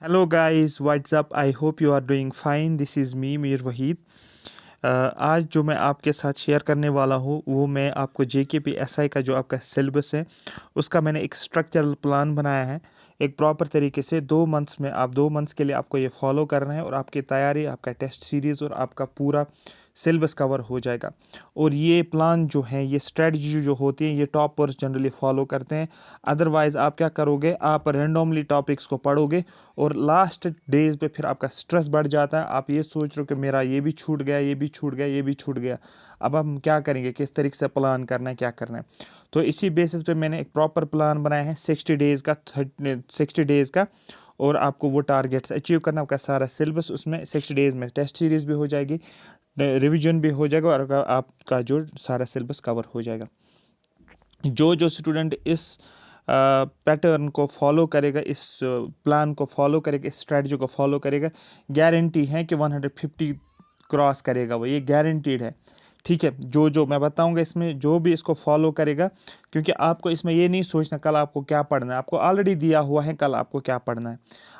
Hello guys, what's up? I hope you are doing fine. This is me, Mir Waheed. आज जो मैं आपके साथ शेयर करने वाला हूँ वो मैं आपको JKPSI का जो आपका सिलेबस है उसका मैंने एक स्ट्रक्चरल प्लान बनाया है। एक प्रॉपर तरीके से 2 मंथ्स में आप 2 मंथ्स के लिए आपको ये फॉलो करना है और आपकी तैयारी, आपका टेस्ट सीरीज़ और आपका पूरा सिलेबस कवर हो जाएगा। और ये प्लान जो है, ये स्ट्रेटजी जो होती है, ये टॉपर्स जनरली फॉलो करते हैं। अदरवाइज़ आप क्या करोगे, आप रैंडमली टॉपिक्स को पढ़ोगे और लास्ट डेज पे फिर आपका स्ट्रेस बढ़ जाता है। आप ये सोच रहे हो कि मेरा ये भी छूट गया, ये भी छूट गया, ये भी छूट गया। अब हम क्या करेंगे, किस तरीके से प्लान करना है, क्या करना है। तो इसी बेसिस पे मैंने एक प्रॉपर प्लान बनाया है 60 डेज़ का। और आपको वो टारगेट्स अचीव करना, आपका सारा सिलेबस उसमें 60 डेज़ में टेस्ट सीरीज़ भी हो जाएगी, रिवीजन भी हो जाएगा और आपका जो सारा सिलेबस कवर हो जाएगा। जो जो स्टूडेंट इस पैटर्न को फॉलो करेगा, इस प्लान को फॉलो करेगा, इस स्ट्रेटजी को फॉलो करेगा, गारंटी है कि 150 क्रॉस करेगा, वो ये गारंटीड है। ठीक है, जो जो मैं बताऊंगा इसमें, जो भी इसको फॉलो करेगा, क्योंकि आपको इसमें ये नहीं सोचना कल आपको क्या पढ़ना है, आपको ऑलरेडी दिया हुआ है कल आपको क्या पढ़ना है।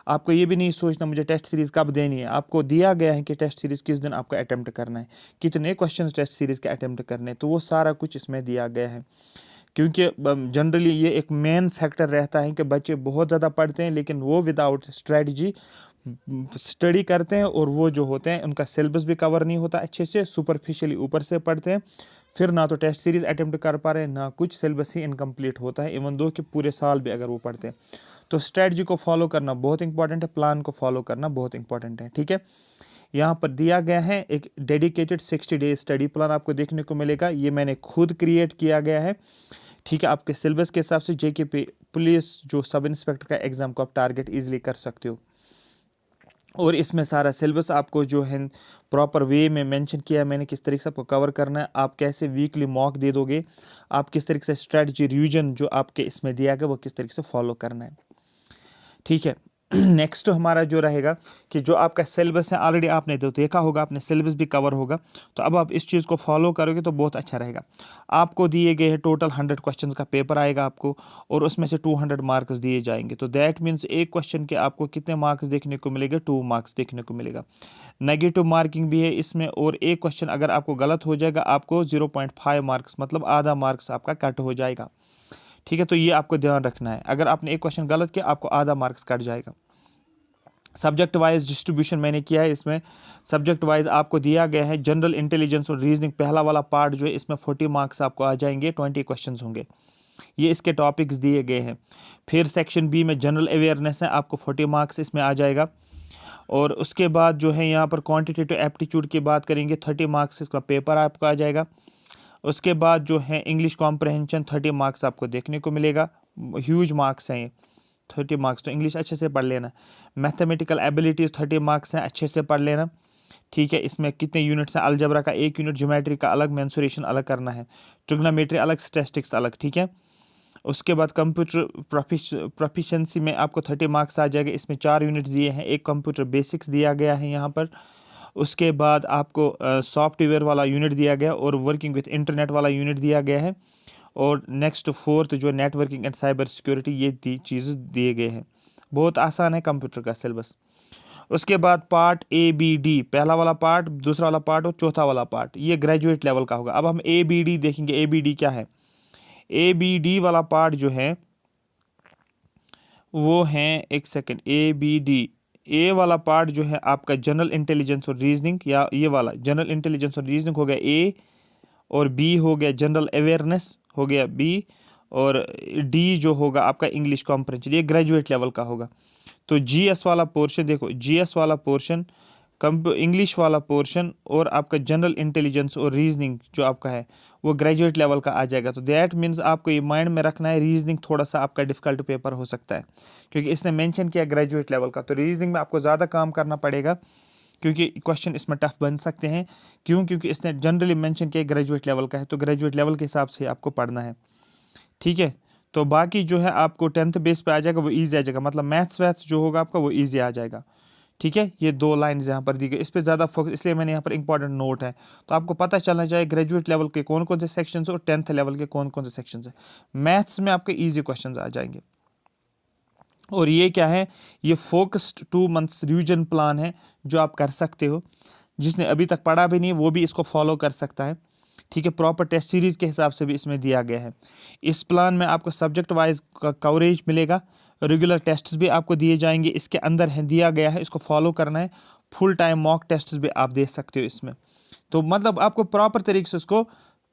आपको ये भी नहीं सोचना मुझे टेस्ट सीरीज़ कब देनी है, आपको दिया गया है कि टेस्ट सीरीज़ किस दिन आपको अटेम्प्ट करना है, कितने क्वेश्चन टेस्ट सीरीज़ के अटेम्प्ट करने हैं, तो वो सारा कुछ इसमें दिया गया है। क्योंकि जनरली ये एक मेन फैक्टर रहता है कि बच्चे बहुत ज़्यादा पढ़ते हैं लेकिन वो विदाउट स्ट्रेटजी स्टडी करते हैं और वो जो होते हैं उनका सिलेबस भी कवर नहीं होता अच्छे से, सुपरफिशियली ऊपर से पढ़ते हैं, फिर ना तो टेस्ट सीरीज़ अटेम्प्ट कर पा रहे हैं, ना कुछ सिलेबस ही इनकम्प्लीट होता है, इवन दो कि पूरे साल भी अगर वो पढ़ते हैं। तो स्ट्रेटजी को फॉलो करना बहुत इंपॉर्टेंट है, प्लान को फॉलो करना बहुत इंपॉर्टेंट है। ठीक है, यहाँ पर दिया गया है एक डेडिकेटेड 60 डेज स्टडी प्लान आपको देखने को मिलेगा। ये मैंने खुद क्रिएट किया गया है। ठीक है, आपके सिलेबस के हिसाब से JKP पुलिस जो सब इंस्पेक्टर का एग्ज़ाम को आप टारगेट इजीली कर सकते हो। और इसमें सारा सिलेबस आपको जो है प्रॉपर वे में मेंशन किया है मैंने, किस तरीके से आपको कवर करना है, आप कैसे वीकली मॉक दे दोगे, आप किस तरीके से स्ट्रेटजी रिवीजन जो आपके इसमें दिया गया वो किस तरीके से फॉलो करना है। ठीक है, नेक्स्ट हमारा जो रहेगा कि जो आपका सिलेबस है ऑलरेडी आपने तो देखा होगा, आपने सिलेबस भी कवर होगा, तो अब आप इस चीज़ को फॉलो करोगे तो बहुत अच्छा रहेगा। आपको दिए गए हैं टोटल 100 क्वेश्चंस का पेपर आएगा आपको, और उसमें से 200 मार्क्स दिए जाएंगे। तो दैट मीन्स एक क्वेश्चन के आपको कितने मार्क्स देखने को मिलेगा, 2 मार्क्स देखने को मिलेगा। नेगेटिव मार्किंग भी है इसमें, और एक क्वेश्चन अगर आपको गलत हो जाएगा आपको 0.5 मार्क्स मतलब आधा मार्क्स आपका कट हो जाएगा। ठीक है, तो ये आपको ध्यान रखना है, अगर आपने एक क्वेश्चन गलत किया आपको आधा मार्क्स कट जाएगा। सब्जेक्ट वाइज डिस्ट्रीब्यूशन मैंने किया है इसमें। सब्जेक्ट वाइज आपको दिया गया है जनरल इंटेलिजेंस और रीजनिंग, पहला वाला पार्ट जो है इसमें 40 मार्क्स आपको आ जाएंगे, 20 क्वेश्चंस होंगे, ये इसके टॉपिक्स दिए गए हैं। फिर सेक्शन बी में जनरल अवेयरनेस है, आपको 40 मार्क्स इसमें आ जाएगा। और उसके बाद जो है यहाँ पर क्वांटिटेटिव एप्टीट्यूड की बात करेंगे, 30 मार्क्स इसका पेपर आपको आ जाएगा। उसके बाद जो है इंग्लिश कॉम्प्रहेंशन 30 मार्क्स आपको देखने को मिलेगा, ह्यूज मार्क्स हैं ये 30 मार्क्स, तो इंग्लिश अच्छे से पढ़ लेना। मैथमेटिकल एबिलिटीज़ 30 मार्क्स हैं, अच्छे से पढ़ लेना। ठीक है, इसमें कितने यूनिट्स हैं, अलजबरा का 1 यूनिट, ज्योमेट्री का अलग, मेंसुरेशन अलग करना है, ट्रिग्नोमेट्री अलग, स्टैटिस्टिक्स अलग। ठीक है, उसके बाद कंप्यूटर प्रोफिशिएंसी में आपको 30 मार्क्स आ जाएगा, इसमें 4 यूनिट दिए हैं, एक कंप्यूटर बेसिक्स दिया गया है यहाँ पर। उसके बाद आपको सॉफ्टवेयर वाला यूनिट दिया गया और वर्किंग विथ इंटरनेट वाला यूनिट दिया गया है। और नेक्स्ट 4th जो नेटवर्किंग एंड साइबर सिक्योरिटी, ये चीज़ें दिए गए हैं। बहुत आसान है कंप्यूटर का सिलेबस। उसके बाद पार्ट ABD, पहला वाला पार्ट, दूसरा वाला पार्ट और चौथा वाला पार्ट, ये ग्रेजुएट लेवल का होगा। अब हम ABD देखेंगे, ABD क्या है। ABD वाला पार्ट जो है वो है, एक सेकेंड, ABD ए वाला पार्ट जो है आपका जनरल इंटेलिजेंस और रीजनिंग, या ये वाला जनरल इंटेलिजेंस और रीजनिंग हो गया A, और B हो गया जनरल अवेयरनेस हो गया B, और D जो होगा आपका इंग्लिश कॉम्प्रहेंशन, ये ग्रेजुएट लेवल का होगा। तो GS वाला पोर्शन देखो, GS वाला पोर्शन, इंग्लिश वाला पोर्शन और आपका जनरल इंटेलिजेंस और रीजनिंग जो आपका है वो ग्रेजुएट लेवल का आ जाएगा। तो दैट मीन्स आपको ये माइंड में रखना है, रीजनिंग थोड़ा सा आपका डिफिकल्ट पेपर हो सकता है क्योंकि इसने मेंशन किया ग्रेजुएट लेवल का। तो रीजनिंग में आपको ज़्यादा काम करना पड़ेगा क्योंकि क्वेश्चन इसमें टफ बन सकते हैं। क्यों? क्योंकि इसने जनरली मेंशन किया ग्रेजुएट लेवल का है, तो ग्रेजुएट लेवल के हिसाब से आपको पढ़ना है। ठीक है, तो बाकी जो है आपको 10th बेस पे आ जाएगा, वो ईजी आ जाएगा, मतलब मैथ्स वैथ्स जो होगा आपका वो ईजी आ जाएगा। ठीक है, ये 2 लाइन्स यहाँ पर दी गई, इस पर ज़्यादा फोकस, इसलिए मैंने यहाँ पर इंपॉर्टेंट नोट है, तो आपको पता चलना चाहिए ग्रेजुएट लेवल के कौन कौन से सेक्शंस और 10th लेवल के कौन कौन से सेक्शंस हैं। मैथ्स में आपके ईजी क्वेश्चंस आ जाएंगे। और ये क्या है, ये फोकस्ड 2 मंथ्स रिवीजन प्लान है जो आप कर सकते हो। जिसने अभी तक पढ़ा भी नहीं वो भी इसको फॉलो कर सकता है, ठीक है। प्रॉपर टेस्ट सीरीज के हिसाब से भी इसमें दिया गया है। इस प्लान में आपको सब्जेक्ट वाइज का कवरेज मिलेगा, रेगुलर टेस्ट्स भी आपको दिए जाएंगे, इसके अंदर है दिया गया है, इसको फॉलो करना है। फुल टाइम मॉक टेस्ट्स भी आप दे सकते हो इसमें। तो मतलब आपको प्रॉपर तरीके से उसको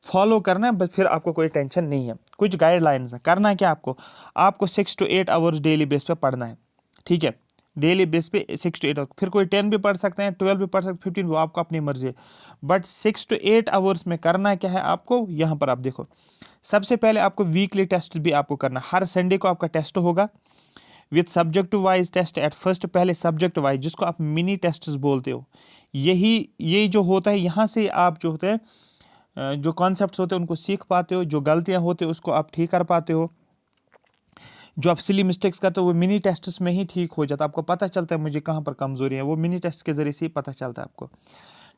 फॉलो करना है, बस फिर आपको कोई टेंशन नहीं है। कुछ गाइडलाइंस है, करना है क्या आपको 6 to 8 आवर्स डेली बेस पे पढ़ना है, ठीक है। डेली बेस पे 6 to 8 आवर्स, फिर कोई 10 भी पढ़ सकते हैं, 12 भी पढ़ सकते हैं, 15, वो आपको अपनी मर्जी है। बट 6 to 8 आवर्स में करना क्या है आपको, यहाँ पर आप देखो। सबसे पहले आपको वीकली टेस्ट भी आपको करना, हर संडे को आपका टेस्ट होगा with subject wise test at first. पहले सब्जेक्ट वाइज, जिसको आप मिनी टेस्ट बोलते हो, ये जो होता है, यहाँ से आप जो होते हैं जो कॉन्सेप्ट्स होते हैं उनको सीख पाते हो, जो गलतियाँ होते हैं उसको आप ठीक कर पाते हो, जो आप सिली मिस्टेक्स करते हो वो मिनी टेस्ट्स में ही ठीक हो जाता है। आपको पता चलता है मुझे कहाँ पर कमजोरी है, वो मिनी टेस्ट के जरिए से ही पता चलता है आपको।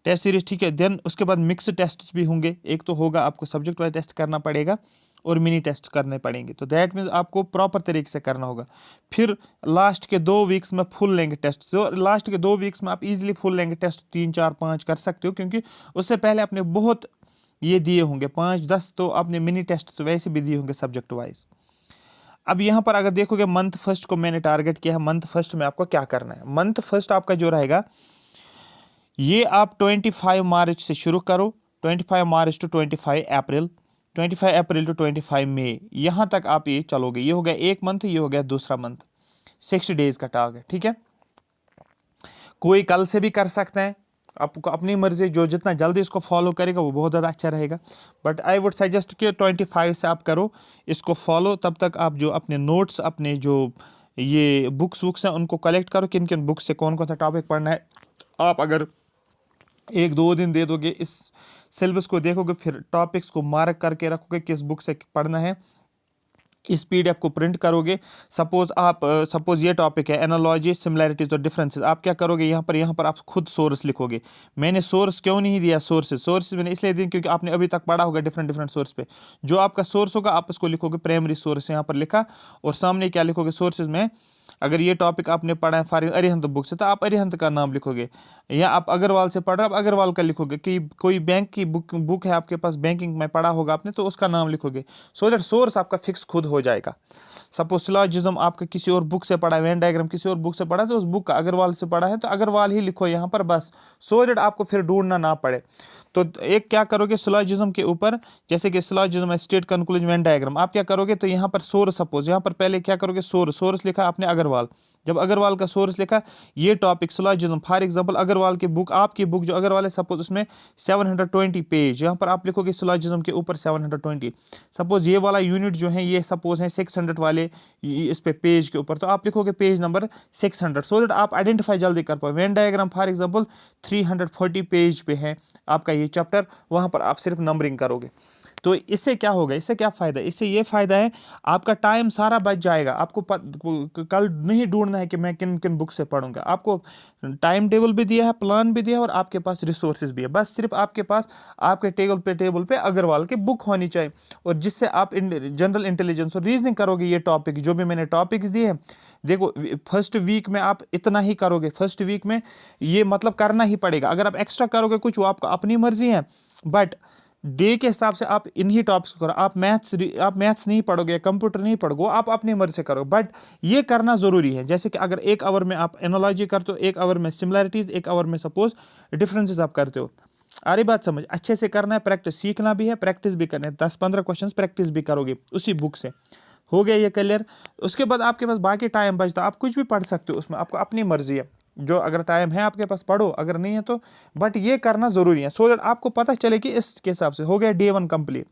टेस्ट सीरीज, ठीक है। देन उसके बाद मिक्स टेस्ट भी होंगे, एक तो होगा आपको सब्जेक्ट वाइज टेस्ट करना पड़ेगा और मिनी टेस्ट करने पड़ेंगे, तो दैट मीन्स आपको प्रॉपर तरीके से करना होगा। फिर लास्ट के 2 वीक्स में फुल लेंगे टेस्ट, जो लास्ट के 2 वीक्स में आप इजीली फुल लेंगे टेस्ट, 3, 4, 5 कर सकते हो, क्योंकि उससे पहले आपने बहुत ये दिए होंगे 5, 10, तो आपने मिनी टेस्ट वैसे भी दिए होंगे सब्जेक्ट वाइज। अब यहाँ पर अगर देखोगे मंथ फर्स्ट को मैंने टारगेट किया है, मंथ फर्स्ट में आपको क्या करना है। मंथ फर्स्ट आपका जो रहेगा, ये आप 25 मार्च से शुरू करो, 25 March two 25 April, 25 April to 25 मई, यहाँ तक आप ये चलोगे। ये हो गया एक मंथ, ये हो गया दूसरा मंथ, 60 डेज का टारगेट, ठीक है। कोई कल से भी कर सकते हैं, आपको अपनी मर्जी, जो जितना जल्दी इसको फॉलो करेगा वो बहुत ज़्यादा अच्छा रहेगा। बट आई वुड सजेस्ट कि 25 से आप करो इसको फॉलो। तब तक आप जो अपने नोट्स, अपने जो ये बुक्स हैं उनको कलेक्ट करो, किन किन बुक्स से कौन कौन सा टॉपिक पढ़ना है। आप अगर 1-2 दिन दे दोगे, इस सिलेबस को देखोगे, फिर टॉपिक्स को मार्क करके रखोगे किस बुक से पढ़ना है, इस PDF को प्रिंट करोगे। सपोज ये टॉपिक है एनालॉजी, सिमिलैरिटीज और डिफरेंसेस, आप क्या करोगे, यहाँ पर आप खुद सोर्स लिखोगे। मैंने सोर्स क्यों नहीं दिया, सोर्सेज मैंने इसलिए दिए क्योंकि आपने अभी तक पढ़ा होगा डिफरेंट सोर्स पे। जो आपका सोर्स होगा आप उसको लिखोगे, प्राइमरी सोर्स यहाँ पर लिखा, और सामने क्या लिखोगे सोर्सेज में। अगर ये टॉपिक आपने पढ़ा है फॉर अरिहंत बुक से, तो आप अरिहंत का नाम लिखोगे, या आप अग्रवाल से पढ़ रहे हो, आप अग्रवाल का लिखोगे। कि कोई बैंक की बुक है आपके पास, बैंकिंग में पढ़ा होगा आपने, तो उसका नाम लिखोगे, सो दैट सोर्स आपका फिक्स खुद हो जाएगा। सपोज सिलॉजिज्म आपका किसी और बुक से पढ़ा है, वेन डायग्राम किसी और बुक से पढ़ा है, तो उस बुक का अग्रवाल से पढ़ा है तो अग्रवाल ही लिखो यहाँ पर बस, सो दैट आपको फिर ढूंढना ना पड़े। तो एक क्या करोगे सिलॉजिज्म के ऊपर, जैसे कि syllogism state conclusion Venn diagram, आप क्या करोगे, तो यहाँ पर सोर्स, सपोज यहाँ पर पहले क्या करोगे, सोर्स लिखा आपने अग्रवाल। जब अग्रवाल का सोर्स लिखा, ये topic syllogism, for example Agarwal की बुक, आपकी बुक जो अग्रवाल है, सपोज उसमें 720 पेज, यहाँ पर आप लिखोगे सिलॉजिज्म के ऊपर 720। सपोज ये वाला यूनिट जो है, ये सपोज है 600 वाले इस पे पेज के ऊपर, तो आप लिखोगे पेज नंबर 600, सो दैट आप आइडेंटिफाई जल्दी कर पाओ। Venn diagram for example 340 page पे है आपका ये चैप्टर, वहां पर आप सिर्फ नंबरिंग करोगे। तो इससे क्या होगा, इससे क्या फ़ायदा, इससे ये फ़ायदा है आपका टाइम सारा बच जाएगा। आपको कल नहीं ढूंढना है कि मैं किन किन बुक से पढ़ूंगा, आपको टाइम टेबल भी दिया है, प्लान भी दिया है, और आपके पास रिसोर्सेज भी है। बस सिर्फ आपके पास आपके टेबल पे अग्रवाल की बुक होनी चाहिए, और जिससे आप जनरल इंटेलिजेंस और रीजनिंग करोगे। ये टॉपिक जो भी मैंने टॉपिक्स दिए हैं, देखो फर्स्ट वीक में आप इतना ही करोगे, फर्स्ट वीक में ये मतलब करना ही पड़ेगा। अगर आप एक्स्ट्रा करोगे कुछ, वो आपका अपनी मर्जी है, बट डे के हिसाब से आप इन्हीं टॉपिक्स को करो। आप मैथ्स नहीं पढ़ोगे, कंप्यूटर नहीं पढ़ोगे, आप अपनी मर्जी से करो, बट ये करना ज़रूरी है। जैसे कि अगर 1 आवर में आप एनालॉजी करते हो, 1 आवर में सिमिलैरिटीज़, 1 आवर में सपोज डिफरेंसेस आप करते हो। अरे बात समझ, अच्छे से करना है, प्रैक्टिस सीखना भी है, प्रैक्टिस भी करना है। 10-15 क्वेश्चन प्रैक्टिस भी करोगे उसी बुक से, हो गया ये क्लियर। उसके बाद आपके पास बाकी टाइम बचता, आप कुछ भी पढ़ सकते हो उसमें, आपको अपनी मर्जी है। जो अगर टाइम है आपके पास पढ़ो, अगर नहीं है तो, बट ये करना ज़रूरी है, सो दैट आपको पता चले कि इसके हिसाब से। हो गया डे 1 कंप्लीट।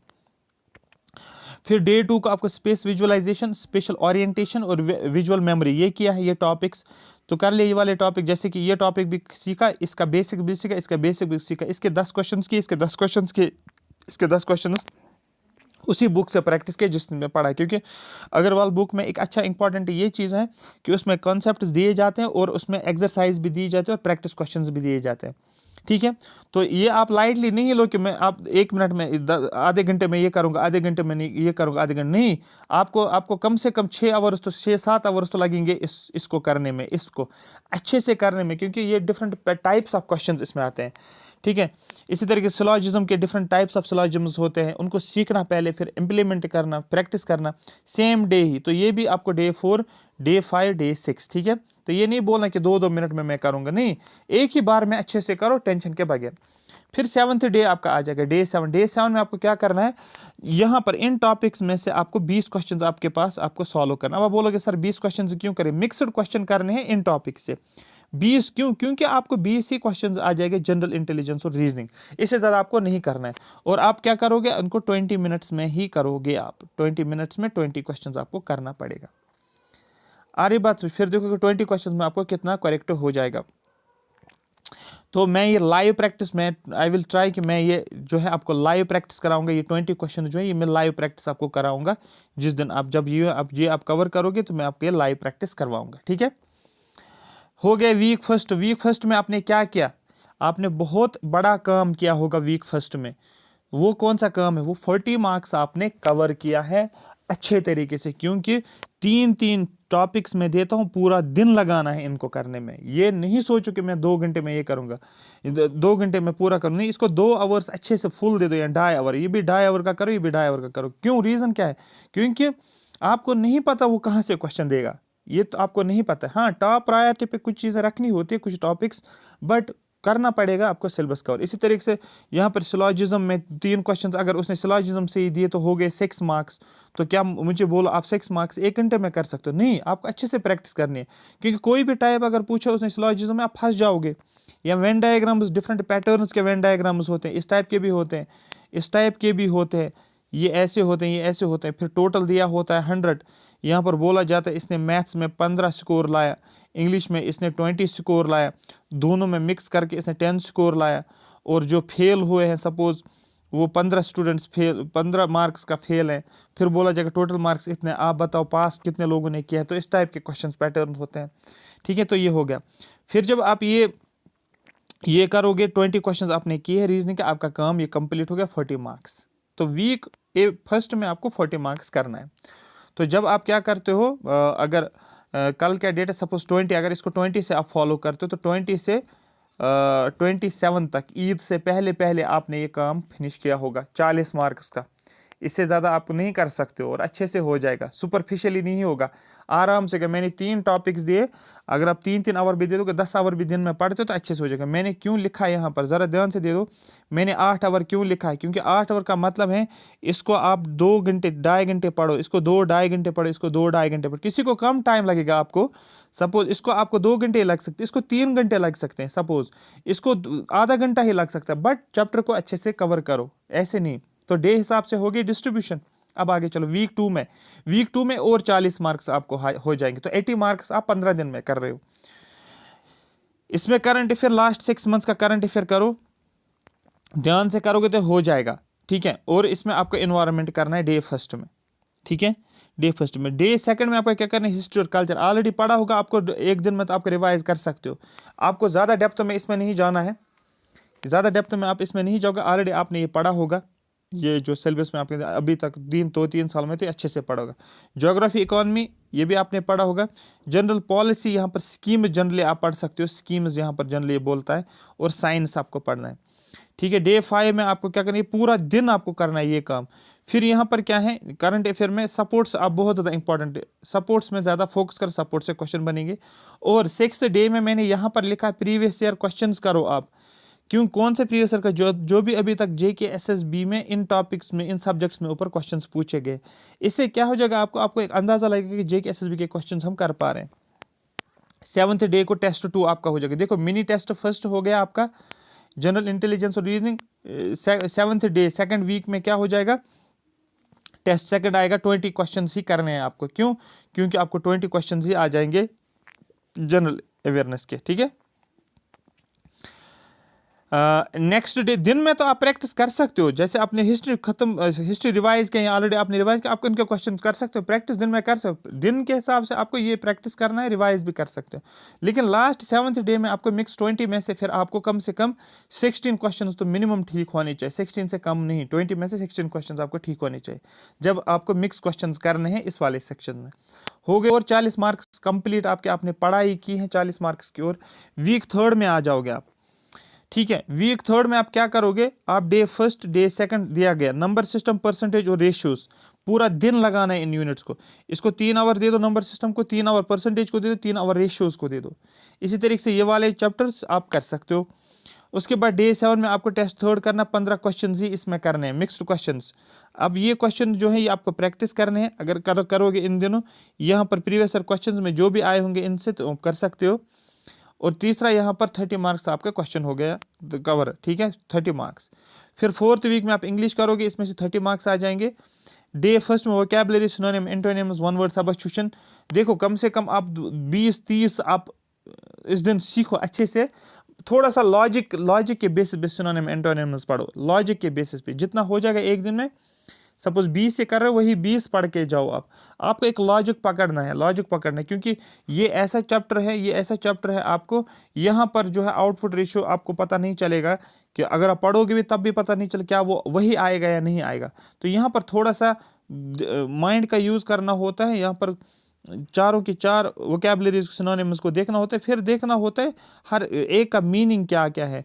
फिर डे 2 को आपको स्पेस विजुअलाइजेशन, स्पेशल ओरिएंटेशन और विजुअल मेमोरी, ये किया है, ये टॉपिक्स तो कर लिए। ये वाले टॉपिक, जैसे कि ये टॉपिक भी सीखा, इसका बेसिक भी सीखा, इसका बेसिक भी सीखा, इसके 10 क्वेश्चन किए, इसके 10 क्वेश्चन के, इसके 10 क्वेश्चन उसी बुक से प्रैक्टिस किया जिसमें पढ़ा है। क्योंकि अग्रवाल बुक में एक अच्छा इंपॉर्टेंट ये चीज़ है कि उसमें कॉन्सेप्ट दिए जाते हैं, और उसमें एक्सरसाइज भी दी जाती है, और प्रैक्टिस क्वेश्चंस भी दिए जाते हैं, ठीक है। तो ये आप लाइटली नहीं लो कि मैं आप 1 मिनट में आधे घंटे में ये करूँगा, आधे घंटे में नहीं ये करूँगा, आधे घंटे नहीं, आपको कम से कम 6 आवर्स तो 6-7 आवर्स तो लगेंगे इसको करने में, इसको अच्छे से करने में, क्योंकि ये डिफरेंट टाइप्स ऑफ क्वेश्चंस इसमें आते हैं। ठीक है। इसी तरीके सिलोजिज्म के डिफरेंट टाइप्स ऑफ सिलोजिज्म्स होते हैं, उनको सीखना पहले, फिर इम्प्लीमेंट करना, प्रैक्टिस करना सेम डे ही। तो ये भी आपको डे 4, डे 5, डे 6, ठीक है। तो ये नहीं बोलना कि 2-2 मिनट में मैं करूँगा, नहीं, एक ही बार में अच्छे से करो टेंशन के बगैर। फिर 7th डे आपका आ जाएगा, डे 7। डे 7 में आपको क्या करना है, यहाँ पर इन टॉपिक्स में से आपको 20 क्वेश्चंस आपके पास आपको सॉल्व करना। अब आप बोलोगे सर 20 क्वेश्चंस क्यों करें, मिक्सड क्वेश्चन करने हैं इन टॉपिक से 20 क्यों, क्योंकि आपको 20 ही क्वेश्चंस आ जाएंगे जनरल इंटेलिजेंस और रीजनिंग, इससे ज़्यादा आपको नहीं करना है। और आप क्या करोगे, उनको 20 मिनट्स में ही करोगे आप, 20 मिनट्स में 20 क्वेश्चंस आपको करना पड़ेगा। आ रही बात, फिर देखो कि 20 क्वेश्चंस में आपको कितना करेक्ट हो जाएगा। तो मैं ये लाइव प्रैक्टिस में आई विल ट्राई कि मैं ये जो है आपको लाइव प्रैक्टिस कराऊंगा। ये 20 क्वेश्चन जो है ये मैं लाइव प्रैक्टिस आपको कराऊंगा। जिस दिन आप जब ये आप कवर करोगे तो मैं आपको ये लाइव प्रैक्टिस करवाऊंगा, ठीक है। हो गया वीक फर्स्ट। वीक फर्स्ट में आपने क्या किया, आपने बहुत बड़ा काम किया होगा वीक फर्स्ट में। वो कौन सा काम है, वो 40 मार्क्स आपने कवर किया है अच्छे तरीके से, क्योंकि 3-3 टॉपिक्स में देता हूँ, पूरा दिन लगाना है इनको करने में। ये नहीं सोचो कि मैं 2 घंटे में ये करूँगा, 2 घंटे में पूरा करूँ, नहीं, इसको 2 आवर्स अच्छे से फुल दे दो, या 2.5 आवर, ये भी 2.5 आवर का करो, ये भी 2.5 आवर का करो। क्यों, रीज़न क्या है, क्योंकि आपको नहीं पता वो कहाँ से क्वेश्चन देगा, ये तो आपको नहीं पता। हाँ, टॉप प्रायोरिटी पे कुछ चीज़ें रखनी होती है, कुछ टॉपिक्स, बट करना पड़ेगा आपको सिलेबस कवर। इसी तरीके से यहाँ पर सिलोजिज्म में 3 क्वेश्चंस अगर उसने सिलोजिज्म से ही दिए तो हो गए 6 मार्क्स। तो क्या मुझे बोलो आप 6 मार्क्स 1 घंटे में कर सकते हो, नहीं, आपको अच्छे से प्रैक्टिस करनी है। क्योंकि कोई भी टाइप अगर पूछे उसने सिलोजिज्म में, आप फंस जाओगे। या वेन डायग्राम्स, डिफरेंट पैटर्न्स के वेन डायग्राम्स होते हैं, इस टाइप के भी होते हैं, इस टाइप के भी होते हैं, ये ऐसे होते हैं, ये ऐसे होते हैं। फिर टोटल दिया होता है 100, यहाँ पर बोला जाता है इसने मैथ्स में 15 स्कोर लाया, इंग्लिश में इसने 20 स्कोर लाया, दोनों में मिक्स करके इसने 10 स्कोर लाया। और जो फेल हुए हैं, सपोज वो 15 स्टूडेंट्स फेल, 15 मार्क्स का फेल है, फिर बोला जाएगा टोटल मार्क्स इतने, आप बताओ पास कितने लोगों ने किया है। तो इस टाइप के क्वेश्चन पैटर्न होते हैं, ठीक है। तो ये हो गया। फिर जब आप ये करोगे, 20 क्वेश्चन आपने किए हैं रीजनिंग का, आपका काम ये कंप्लीट हो गया, 40 मार्क्स। तो वीक फर्स्ट में आपको 40 मार्क्स करना है। तो जब आप क्या करते हो, अगर कल क्या डेट है, सपोज 20, अगर इसको 20 से आप फॉलो करते हो तो 20 से 27 तक, ईद से पहले पहले आपने ये काम फिनिश किया होगा, 40 मार्क्स का। इससे ज़्यादा आप नहीं कर सकते हो, और अच्छे से हो जाएगा, सुपरफिशियली नहीं होगा, आराम से। क्या मैंने 3 टॉपिक्स दिए, अगर आप 3-3 आवर भी दे दोगे, 10 आवर भी दिन में पढ़ते हो तो अच्छे से हो जाएगा। मैंने क्यों लिखा है यहाँ पर, ज़रा ध्यान से दे दो, मैंने 8 आवर क्यों लिखा है, क्योंकि 8 आवर का मतलब है इसको आप 2 घंटे 2.5 घंटे पढ़ो, इसको 2-2.5 घंटे पढ़ो, इसको 2-2.5 घंटे पढ़ो। किसी को कम टाइम लगेगा, आपको सपोज इसको आपको 2 घंटे लग सकते हैं, इसको 3 घंटे लग सकते हैं, सपोज इसको आधा घंटा ही लग सकता है, बट चैप्टर को अच्छे से कवर करो, ऐसे नहीं। तो डे हिसाब से हो गई डिस्ट्रीब्यूशन। अब आगे चलो वीक 2 में और 40 मार्क्स आपको हो जाएंगे, तो 80 मार्क्स आप 15 दिन में कर रहे हो। इसमें करंट अफेयर, लास्ट 6 मंथ्स का करंट अफेयर करो, ध्यान से करोगे तो हो जाएगा, ठीक है। और इसमें आपको एनवायरनमेंट करना है डे फर्स्ट में, ठीक है, डे फर्स्ट में। डे सेकंड में आपको क्या करना है, हिस्ट्री और कल्चर ऑलरेडी पढ़ा होगा आपको, एक दिन में तो आपको रिवाइज कर सकते हो। आपको ज़्यादा डेप्थ में इसमें नहीं जाना है, ज़्यादा डेप्थ में आप इसमें नहीं जाओगे, ऑलरेडी आपने ये पढ़ा होगा। ये जो सिलेबस में आपने अभी तक 3 साल में तो अच्छे से पढ़ा होगा। ज्योग्राफी, इकोनॉमी, ये भी आपने पढ़ा होगा। जनरल पॉलिसी, यहाँ पर स्कीम जनरली आप पढ़ सकते हो, स्कीम्स यहाँ पर जनरली बोलता है। और साइंस आपको पढ़ना है, ठीक है। डे 5 में आपको क्या करना है, पूरा दिन आपको करना है ये काम। फिर यहाँ पर क्या है, करंट अफेयर में सपोर्ट्स आप बहुत ज़्यादा इंपॉर्टेंट है, सपोर्ट्स में ज़्यादा फोकस कर, सपोर्ट से क्वेश्चन बनेंगे। और 6th डे में मैंने यहाँ पर लिखा प्रीवियस ईयर क्वेश्चन करो आप। क्यों, कौन से प्रीवियस ईयर का, जो भी अभी तक JK SSB में इन टॉपिक्स में, इन सब्जेक्ट्स में ऊपर क्वेश्चंस पूछे गए, इससे क्या हो जाएगा, आपको एक अंदाजा लगेगा कि JK SSB के क्वेश्चंस हम कर पा रहे हैं। 7th डे को टेस्ट 2 आपका हो जाएगा। देखो मिनी टेस्ट फर्स्ट हो गया आपका, जनरल इंटेलिजेंस और reasoning. 7th day second week में क्या हो जाएगा, टेस्ट सेकंड आएगा, 20 क्वेश्चन ही करने हैं आपको। क्यों, क्योंकि आपको 20 क्वेश्चन ही आ जाएंगे जनरल अवेयरनेस के, ठीक है। नेक्स्ट डे दिन में तो आप प्रैक्टिस कर सकते हो, जैसे आपने हिस्ट्री रिवाइज किया, ऑलरेडी आपने रिवाइज किया, आप इनके क्वेश्चन कर सकते हो, प्रैक्टिस दिन में कर सकते हो, दिन के हिसाब से आपको ये प्रैक्टिस करना है, रिवाइज भी कर सकते हो। लेकिन लास्ट 7th डे में आपको मिक्स 20 में से फिर आपको कम से कम 16 क्वेश्चन तो मिनिमम ठीक होने चाहिए, 16 से कम नहीं, 20 में से 16 क्वेश्चन आपको ठीक होने चाहिए जब आपको मिक्स क्वेश्चन करने हैं इस वाले सेक्शन में। हो गए और 40 मार्क्स कंप्लीट आपके, आपने पढ़ाई की है 40 मार्क्स की ओर। वीक 3rd में आ जाओगे आप, ठीक है। वीक 3rd में आप क्या करोगे, आप डे 1st डे 2nd दिया गया नंबर सिस्टम, परसेंटेज और रेशियोज, पूरा दिन लगाना है इन यूनिट्स को। इसको 3 आवर दे दो नंबर सिस्टम को, 3 आवर परसेंटेज को दे दो, 3 आवर रेशियोज को दे दो। इसी तरीके से ये वाले चैप्टर्स आप कर सकते हो। उसके बाद डे 7 में आपको टेस्ट 3rd करना, 15 क्वेश्चन ही इसमें करने हैं, मिक्स्ड क्वेश्चंस। अब ये क्वेश्चन जो है ये आपको प्रैक्टिस करने हैं, अगर करोगे इन दिनों, यहाँ पर प्रीवियस ईयर क्वेश्चन में जो भी आए होंगे इनसे तो कर सकते हो। और तीसरा यहाँ पर 30 मार्क्स आपका क्वेश्चन हो गया कवर, ठीक है, 30 मार्क्स। फिर 4th वीक में आप इंग्लिश करोगे, इसमें से 30 मार्क्स आ जाएंगे। डे 1st में vocabulary, synonym, antonyms, one word substitution, देखो कम से कम आप 20-30 आप इस दिन सीखो अच्छे से। थोड़ा सा लॉजिक के बेसिस पे सिनोनिम एंटोनिम्स पढ़ो, लॉजिक के बेसिस पे जितना हो जाएगा एक दिन में। सपोज 20 से कर रहे हो, वही 20 पढ़ के जाओ आप। आपको एक लॉजिक पकड़ना है, क्योंकि ये ऐसा चैप्टर है आपको यहाँ पर जो है आउटपुट रेशियो आपको पता नहीं चलेगा कि अगर आप पढ़ोगे भी तब भी पता नहीं चले क्या वो वही आएगा या नहीं आएगा। तो यहाँ पर थोड़ा सा माइंड का यूज़ करना होता है, यहाँ पर चारों की चार वोकैबुलरीज सिनोनिम्स को देखना होता है, फिर देखना होता है हर एक का मीनिंग क्या क्या है।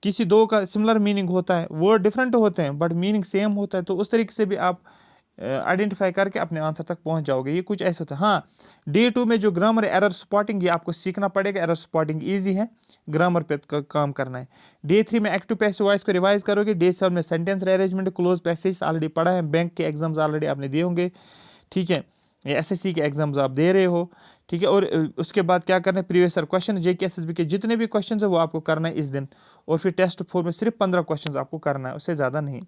किसी दो का सिमिलर मीनिंग होता है, वर्ड डिफरेंट होते हैं बट मीनिंग सेम होता है, तो उस तरीके से भी आप आइडेंटिफाई करके अपने आंसर तक पहुंच जाओगे। ये कुछ ऐसा होता है। हाँ, डे 2 में जो ग्रामर एरर स्पॉटिंग ये आपको सीखना पड़ेगा। एरर स्पॉटिंग इजी है, ग्रामर पे काम करना है। डे 3 में एक्टिव पैसिव वॉइस को रिवाइज करोगे। डे 7 में sentence arrangement, close passage already पढ़ा है, बैंक के एग्जाम्स ऑलरेडी आपने दिए होंगे, ठीक है, एसएससी के एग्जाम्स आप दे रहे हो, ठीक है। और उसके बाद क्या करना है, प्रीवियस ईयर क्वेश्चन, जेके एसएसबी के जितने भी क्वेश्चन है वो आपको करना है इस दिन। और फिर टेस्ट 4 में सिर्फ 15 क्वेश्चन आपको करना है, उससे ज़्यादा नहीं।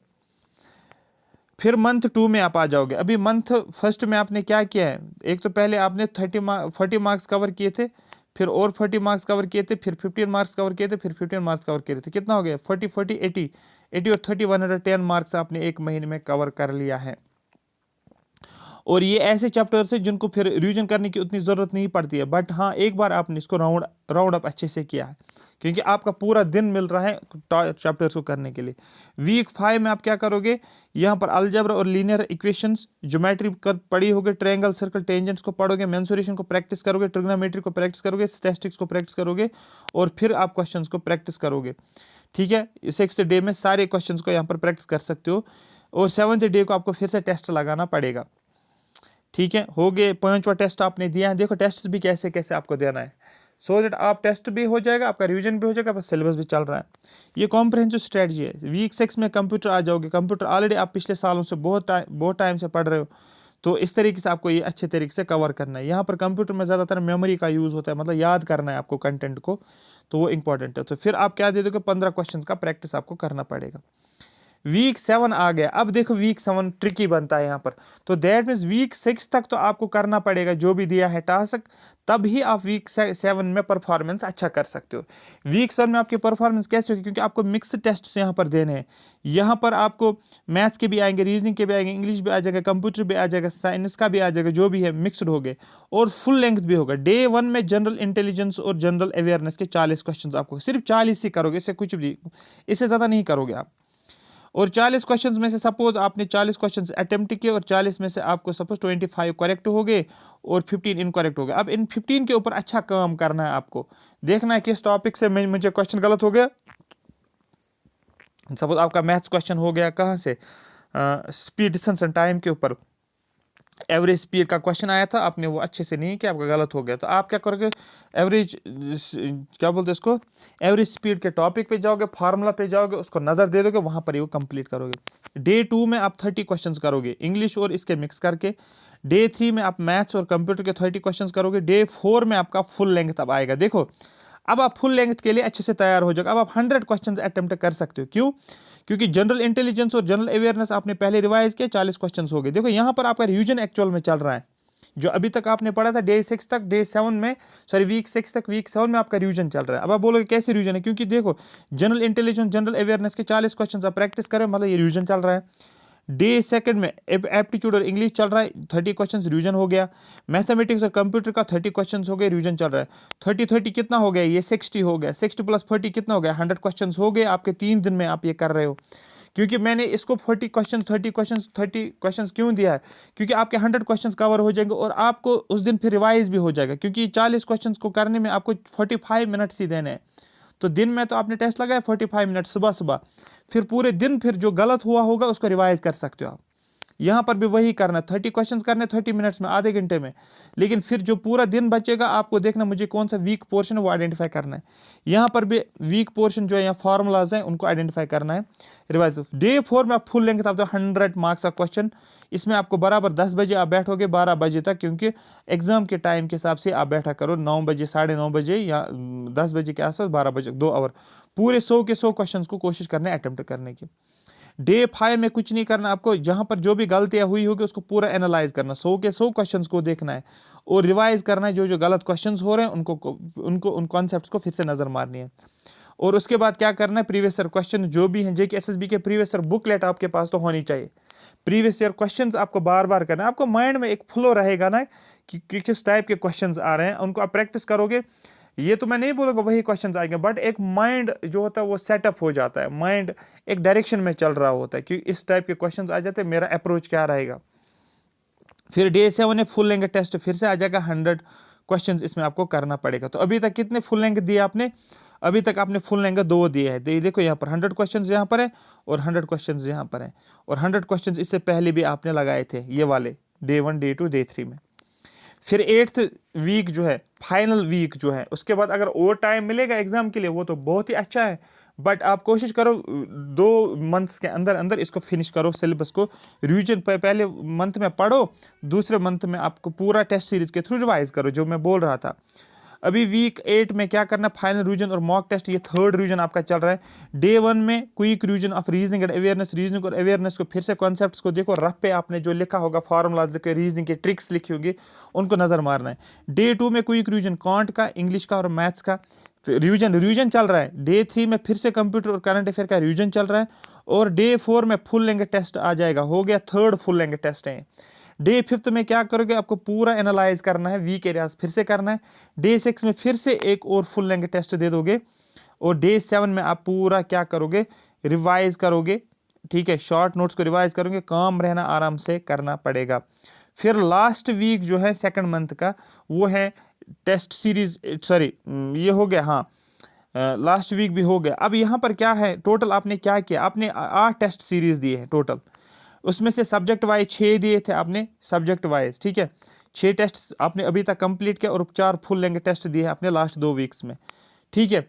फिर मंथ 2 में आप आ जाओगे। अभी मंथ 1st में आपने क्या किया है, एक तो पहले आपने 40 मार्क्स कवर किए थे, फिर और 40 मार्क्स कवर किए थे, फिर 15 मार्क्स कवर किए थे, फिर 15 मार्क्स कवर किए थे। कितना हो गया, 40 80 और 30 110 मार्क्स आपने एक महीने में कवर कर लिया है। और ये ऐसे चैप्टर्स हैं जिनको फिर रिवीजन करने की उतनी ज़रूरत नहीं पड़ती है, बट हाँ एक बार आपने इसको राउंड अप अच्छे से किया है, क्योंकि आपका पूरा दिन मिल रहा है चैप्टर्स को करने के लिए। वीक 5 में आप क्या करोगे, यहाँ पर अलजेब्रा और लीनियर इक्वेशंस, ज्योमेट्री कर पढ़ी होगी, ट्रायंगल, सर्कल, टेंजेंट्स को पढ़ोगे, मेंसुरेशन को प्रैक्टिस करोगे, ट्रिग्नोमेट्री को प्रैक्टिस करोगे, स्टैटिस्टिक्स को प्रैक्टिस करोगे, और फिर आप क्वेश्चन को प्रैक्टिस करोगे, ठीक है। 6th डे में सारे क्वेश्चन को यहाँ पर प्रैक्टिस कर सकते हो। और 7th डे को आपको फिर से टेस्ट लगाना पड़ेगा, ठीक है। हो गए 5वां टेस्ट आपने दिया है। देखो टेस्ट भी कैसे कैसे आपको देना है, सो दैट आप टेस्ट भी हो जाएगा, आपका रिवीजन भी हो जाएगा, आपका सिलेबस भी चल रहा है। ये कॉम्प्रहेंसिव स्ट्रेटजी है। वीक 6 में कंप्यूटर आ जाओगे। कंप्यूटर ऑलरेडी आप पिछले सालों से बहुत टाइम से पढ़ रहे हो, तो इस तरीके से आपको ये अच्छे तरीके से कवर करना है। यहाँ पर कंप्यूटर में ज़्यादातर मेमोरी का यूज़ होता है, मतलब याद करना है आपको कंटेंट को, तो वो इंपॉर्टेंट है। तो फिर आप क्या दे दोगे, 15 क्वेश्चन का प्रैक्टिस आपको करना पड़ेगा। वीक 7 आ गया। अब देखो वीक 7 ट्रिकी बनता है यहाँ पर, तो दैट मीन्स वीक 6 तक तो आपको करना पड़ेगा जो भी दिया है टास्क, तब ही आप वीक 7 में परफॉर्मेंस अच्छा कर सकते हो। वीक 7 में आपकी परफॉर्मेंस कैसे होगी, क्योंकि आपको मिक्स टेस्ट यहाँ पर देने हैं। यहाँ पर आपको मैथ्स के भी आएंगे, रीजनिंग के भी आएंगे, इंग्लिश भी आ जाएगा, कंप्यूटर भी आ जाएगा, साइंस का भी आ जाएगा, जो भी है मिक्सड हो गए, और फुल लेंथ भी होगा। डे 1 में जनरल इंटेलिजेंस और जनरल अवेयरनेस के 40 क्वेश्चन आपको, सिर्फ 40 ही करोगे, इससे कुछ भी, इससे ज़्यादा नहीं करोगे आप। और 40 क्वेश्चंस में से सपोज आपने 40 क्वेश्चंस अटेम्प्ट किए, और 40 में से आपको सपोज 25 करेक्ट हो गए और 15 इनकरेक्ट हो गए। अब इन 15 के ऊपर अच्छा काम करना है आपको, देखना है किस टॉपिक से मुझे क्वेश्चन गलत हो गया। सपोज आपका मैथ्स क्वेश्चन हो गया कहाँ से, स्पीड, डिस्टेंस एंड टाइम के ऊपर, एवरेज स्पीड का क्वेश्चन आया था, आपने वो अच्छे से नहीं किया, आपका गलत हो गया। तो आप क्या करोगे, एवरेज क्या बोलते हैं इसको, एवरेज स्पीड के टॉपिक पे जाओगे, फार्मूला पे जाओगे, उसको नज़र दे दोगे, वहाँ पर ही वो कंप्लीट करोगे। डे 2 में आप 30 क्वेश्चंस करोगे इंग्लिश और इसके मिक्स करके। डे 3 में आप मैथ्स और कंप्यूटर के 30 क्वेश्चंस करोगे। डे 4 में आपका फुल लेंथ अब आएगा। देखो अब आप फुल लेंथ के लिए अच्छे से तैयार हो जाओगे। अब आप 100 क्वेश्चन अटेम्प्ट कर सकते हो। क्यों, क्योंकि जनरल इंटेलिजेंस और जनरल अवेयरनेस आपने पहले रिवाइज किया, 40 क्वेश्चन हो गए। देखो यहाँ पर आपका रिवीजन एक्चुअल में चल रहा है, जो अभी तक आपने पढ़ा था डे 6 तक, डे 7 में, सॉरी वीक 6 तक, वीक 7 में आपका रिवीजन चल रहा है। अब आप बोलोगे कैसे रिवीजन है, क्योंकि देखो जनरल इंटेलिजेंस, जनरल अवेयरनेस के 40 क्वेश्चन आप प्रैक्टिस करें, मतलब ये रिवीजन चल रहा है। डे सेकंड में एप्टीट्यूड और इंग्लिश चल रहा है, 30 क्वेश्चन रिवीजन हो गया। मैथमेटिक्स और कंप्यूटर का 30 क्वेश्चन हो गए, रिवीजन चल रहा है। 30 कितना हो गया, ये 60 हो गया। 60 प्लस 40 कितना हो गया, 100 क्वेश्चन हो गए आपके 3 दिन में आप ये कर रहे हो। क्योंकि मैंने इसको 30 क्वेश्चन क्यों दिया है, क्योंकि आपके 100 क्वेश्चन कवर हो जाएंगे और आपको उस दिन फिर रिवाइज भी हो जाएगा, क्योंकि 40 क्वेश्चन को करने में आपको 45 मिनट्स ही देने हैं। तो दिन में तो आपने टेस्ट लगाया 45 मिनट सुबह सुबह, फिर पूरे दिन फिर जो गलत हुआ होगा उसको रिवाइज कर सकते हो आप। यहाँ पर भी वही करना, 30 क्वेश्चंस करने 30 मिनट्स में, आधे घंटे में। लेकिन फिर जो पूरा दिन बचेगा आपको देखना मुझे कौन सा वीक पोर्शन है वो आइडेंटिफाई करना है। यहाँ पर भी वीक पोर्शन जो है, यहाँ फार्मूलाज हैं उनको आइडेंटिफाई करना है, रिवाइज। डे 4 में आप full length of the 100 marks का क्वेश्चन, इसमें आपको बराबर 10 बजे आप बैठोगे 12 बजे तक, क्योंकि एग्जाम के टाइम के हिसाब से आप बैठा करो 9 बजे, 9:30 बजे या 10 बजे के आसपास, 12 बजे, 2 आवर पूरे 100 के 100 क्वेश्चन को कोशिश करना है अटेम्प्ट करने की। डे 5 में कुछ नहीं करना आपको, जहां पर जो भी गलतियां हुई होगी उसको पूरा एनालाइज करना, 100 के 100 क्वेश्चंस को देखना है और रिवाइज करना है। जो जो गलत क्वेश्चंस हो रहे हैं उनको उन कॉन्सेप्ट्स को फिर से नजर मारनी है। और उसके बाद क्या करना है, प्रीवियस ईयर क्वेश्चन जो भी हैं, जेके एसएसबी के प्रीवियस ईयर बुकलेट आपके पास तो होनी चाहिए। प्रीवियस ईयर क्वेश्चंस आपको बार बार करना है, आपको माइंड में एक फ्लो रहेगा ना कि किस टाइप के क्वेश्चंस आ रहे हैं, उनको आप प्रैक्टिस करोगे। ये तो मैं नहीं बोलूँगा वही क्वेश्चंस आएंगे, बट एक माइंड जो होता है वो सेटअप हो जाता है, माइंड एक डायरेक्शन में चल रहा होता है कि इस टाइप के क्वेश्चंस आ जाते हैं, मेरा अप्रोच क्या रहेगा। फिर डे 7 में फुल लेंथ टेस्ट फिर से आ जाएगा, 100 क्वेश्चंस इसमें आपको करना पड़ेगा। तो अभी तक कितने फुल लेंथ दिए आपने, अभी तक आपने फुल लेंथ 2 दिए हैं। देखो यहाँ पर 100 क्वेश्चंस यहाँ पर है और 100 क्वेश्चंस यहाँ पर हैं, और 100 क्वेश्चंस इससे पहले भी आपने लगाए थे ये वाले, डे 1, डे 2, डे 3 में। फिर 8th वीक जो है, फाइनल वीक जो है, उसके बाद अगर और टाइम मिलेगा एग्जाम के लिए वो तो बहुत ही अच्छा है, बट आप कोशिश करो 2 मंथ्स के अंदर अंदर इसको फिनिश करो, सिलेबस को रिवीजन पहले मंथ में पढ़ो, दूसरे मंथ में आपको पूरा टेस्ट सीरीज के थ्रू रिवाइज करो, जो मैं बोल रहा था। अभी वीक 8 में क्या करना, फाइनल रिवीजन और मॉक टेस्ट, ये 3rd रिवीजन आपका चल रहा है। डे 1 में quick revision of reasoning and awareness, reasoning और अवेयरनेस को फिर से कॉन्सेप्ट्स को देखो, रफ पे आपने जो लिखा होगा, फार्मूलाज लिखे, रीजनिंग के ट्रिक्स लिखी होगी, उनको नजर मारना है। डे 2 में क्विक रिवीजन कांट का, इंग्लिश का और मैथ्स का रिवीजन चल रहा है। डे 3 में फिर से कंप्यूटर और करंट अफेयर का रिवीजन चल रहा है, और डे 4 में फुल लेंथ टेस्ट आ जाएगा, हो गया 3rd फुल लेंथ टेस्ट है। डे 5 में क्या करोगे, आपको पूरा एनालाइज करना है, वीक एरियाज फिर से करना है। डे 6 में फिर से एक और फुल लेंथ टेस्ट दे दोगे, और डे 7 में आप पूरा क्या करोगे, रिवाइज करोगे, ठीक है, शॉर्ट नोट्स को रिवाइज करोगे, काम रहना आराम से करना पड़ेगा। फिर लास्ट वीक जो है 2nd मंथ का, वो है टेस्ट सीरीज, सॉरी ये हो गया, हाँ लास्ट वीक भी हो गया। अब यहाँ पर क्या है, टोटल आपने क्या किया, आपने 8 टेस्ट सीरीज दिए हैं टोटल, उसमें से सब्जेक्ट वाइज 6 दिए थे आपने, सब्जेक्ट वाइज, ठीक है, 6 टेस्ट आपने अभी तक कंप्लीट किया, और 4 फुल लेंथ टेस्ट दिए हैं आपने लास्ट 2 वीक्स में, ठीक है।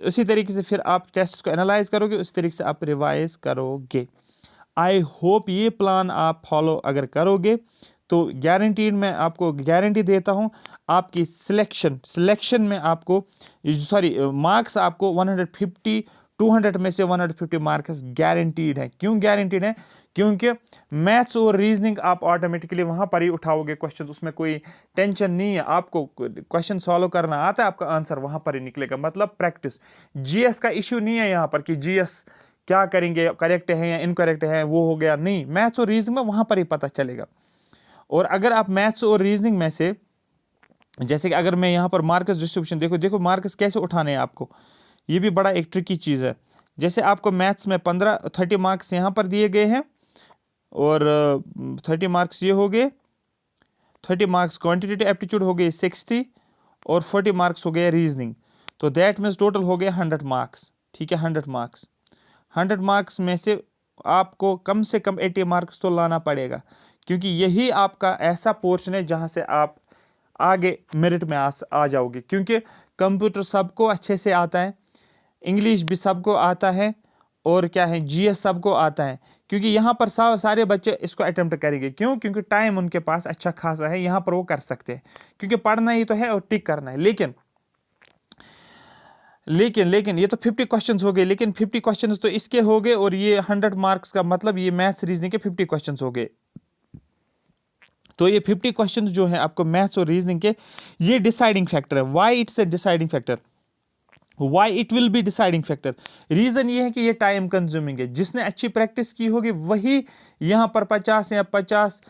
उसी तरीके से फिर आप टेस्ट को एनालाइज करोगे, उसी तरीके से आप रिवाइज करोगे। आई होप ये प्लान आप फॉलो अगर करोगे तो गारंटीड, मैं आपको गारंटी देता हूँ, आपकी सिलेक्शन में आपको, सॉरी मार्क्स आपको 150 200 में से 150 मार्क्स गारंटीड है। क्यों गारंटीड है, क्योंकि मैथ्स और रीजनिंग आप ऑटोमेटिकली वहां पर ही उठाओगे क्वेश्चन, उसमें कोई टेंशन नहीं है, आपको क्वेश्चन सॉल्व करना आता है, आपका आंसर वहां पर ही निकलेगा, मतलब प्रैक्टिस। जीएस का इश्यू नहीं है यहाँ पर कि जीएस क्या करेंगे, करेक्ट है या इनकरेक्ट है, वो हो गया, नहीं, मैथ्स और रीजनिंग में वहां पर ही पता चलेगा। और अगर आप मैथ्स और रीजनिंग में से, जैसे कि अगर मैं यहाँ पर मार्क्स डिस्ट्रीब्यूशन देखो मार्क्स कैसे उठाने हैं आपको, ये भी बड़ा एक ट्रिकी चीज़ है। जैसे आपको मैथ्स में 30 मार्क्स यहाँ पर दिए गए हैं, और 30 मार्क्स ये हो गए, 30 मार्क्स क्वांटिटेटिव एप्टीट्यूड हो गए 60, और 40 मार्क्स हो गए रीजनिंग, तो दैट मीन्स टोटल हो गए 100 मार्क्स, ठीक है। 100 मार्क्स में से आपको कम से कम 80 मार्क्स तो लाना पड़ेगा, क्योंकि यही आपका ऐसा पोर्शन है जहाँ से आप आगे मेरिट में आ जाओगे, क्योंकि कंप्यूटर सबको अच्छे से आता है, इंग्लिश भी सबको आता है, और क्या है, जीएस सबको आता है, क्योंकि यहाँ पर सारे बच्चे इसको अटेम्प्ट करेंगे। क्यों, क्योंकि टाइम उनके पास अच्छा खासा है, यहाँ पर वो कर सकते हैं, क्योंकि पढ़ना ही तो है और टिक करना है। लेकिन ये तो 50 क्वेश्चंस हो गए, लेकिन 50 क्वेश्चंस तो इसके हो गए, और ये 100 मार्क्स का मतलब ये मैथ्स रीजनिंग के 50 क्वेश्चंस हो गए। तो ये 50 क्वेश्चन जो हैं आपको मैथ्स और रीजनिंग के, ये डिसाइडिंग फैक्टर है। Why it's a deciding factor, why it will be deciding factor, reason ये है कि ये टाइम कंज्यूमिंग है। जिसने अच्छी प्रैक्टिस की होगी वही यहाँ पर 50 या 45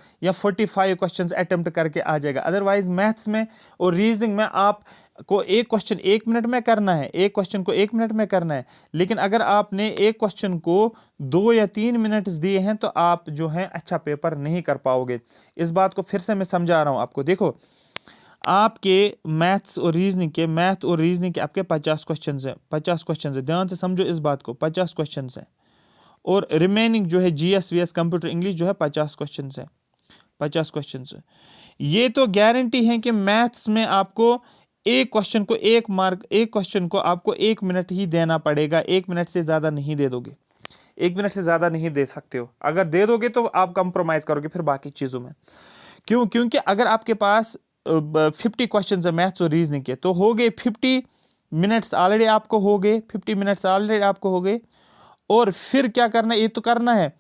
क्वेश्चंस अटेम्प्ट करके आ जाएगा। अदरवाइज मैथ्स में और रीजनिंग में आप को एक क्वेश्चन 1 मिनट में करना है, एक क्वेश्चन को 1 मिनट में करना है, लेकिन अगर आपने एक क्वेश्चन को 2 या 3 मिनट दिए हैं तो आप जो है अच्छा पेपर नहीं कर पाओगे। इस बात को फिर से मैं समझा रहा हूं आपको। देखो, आपके मैथ और रीजनिंग के आपके 50 क्वेश्चन हैं, 50 क्वेश्चन है, ध्यान से समझो इस बात को, 50 क्वेश्चन हैं। और रिमेनिंग जो है जीएस वीएस कंप्यूटर इंग्लिश जो है 50 क्वेश्चन है, 50 क्वेश्चन है। ये तो गारंटी है कि मैथ्स में आपको एक क्वेश्चन को आपको 1 मिनट ही देना पड़ेगा, 1 मिनट से ज्यादा नहीं दे दोगे, 1 मिनट से ज्यादा नहीं दे सकते हो। अगर दे दोगे तो आप कंप्रोमाइज करोगे फिर बाकी चीजों में। क्यों? क्योंकि अगर आपके पास 50 क्वेश्चन है मैथ्स और रीजनिंग के, तो हो गए 50 मिनट्स ऑलरेडी आपको हो गए, 50 मिनट्स ऑलरेडी आपको हो गए। और फिर क्या करना है, ये तो करना है,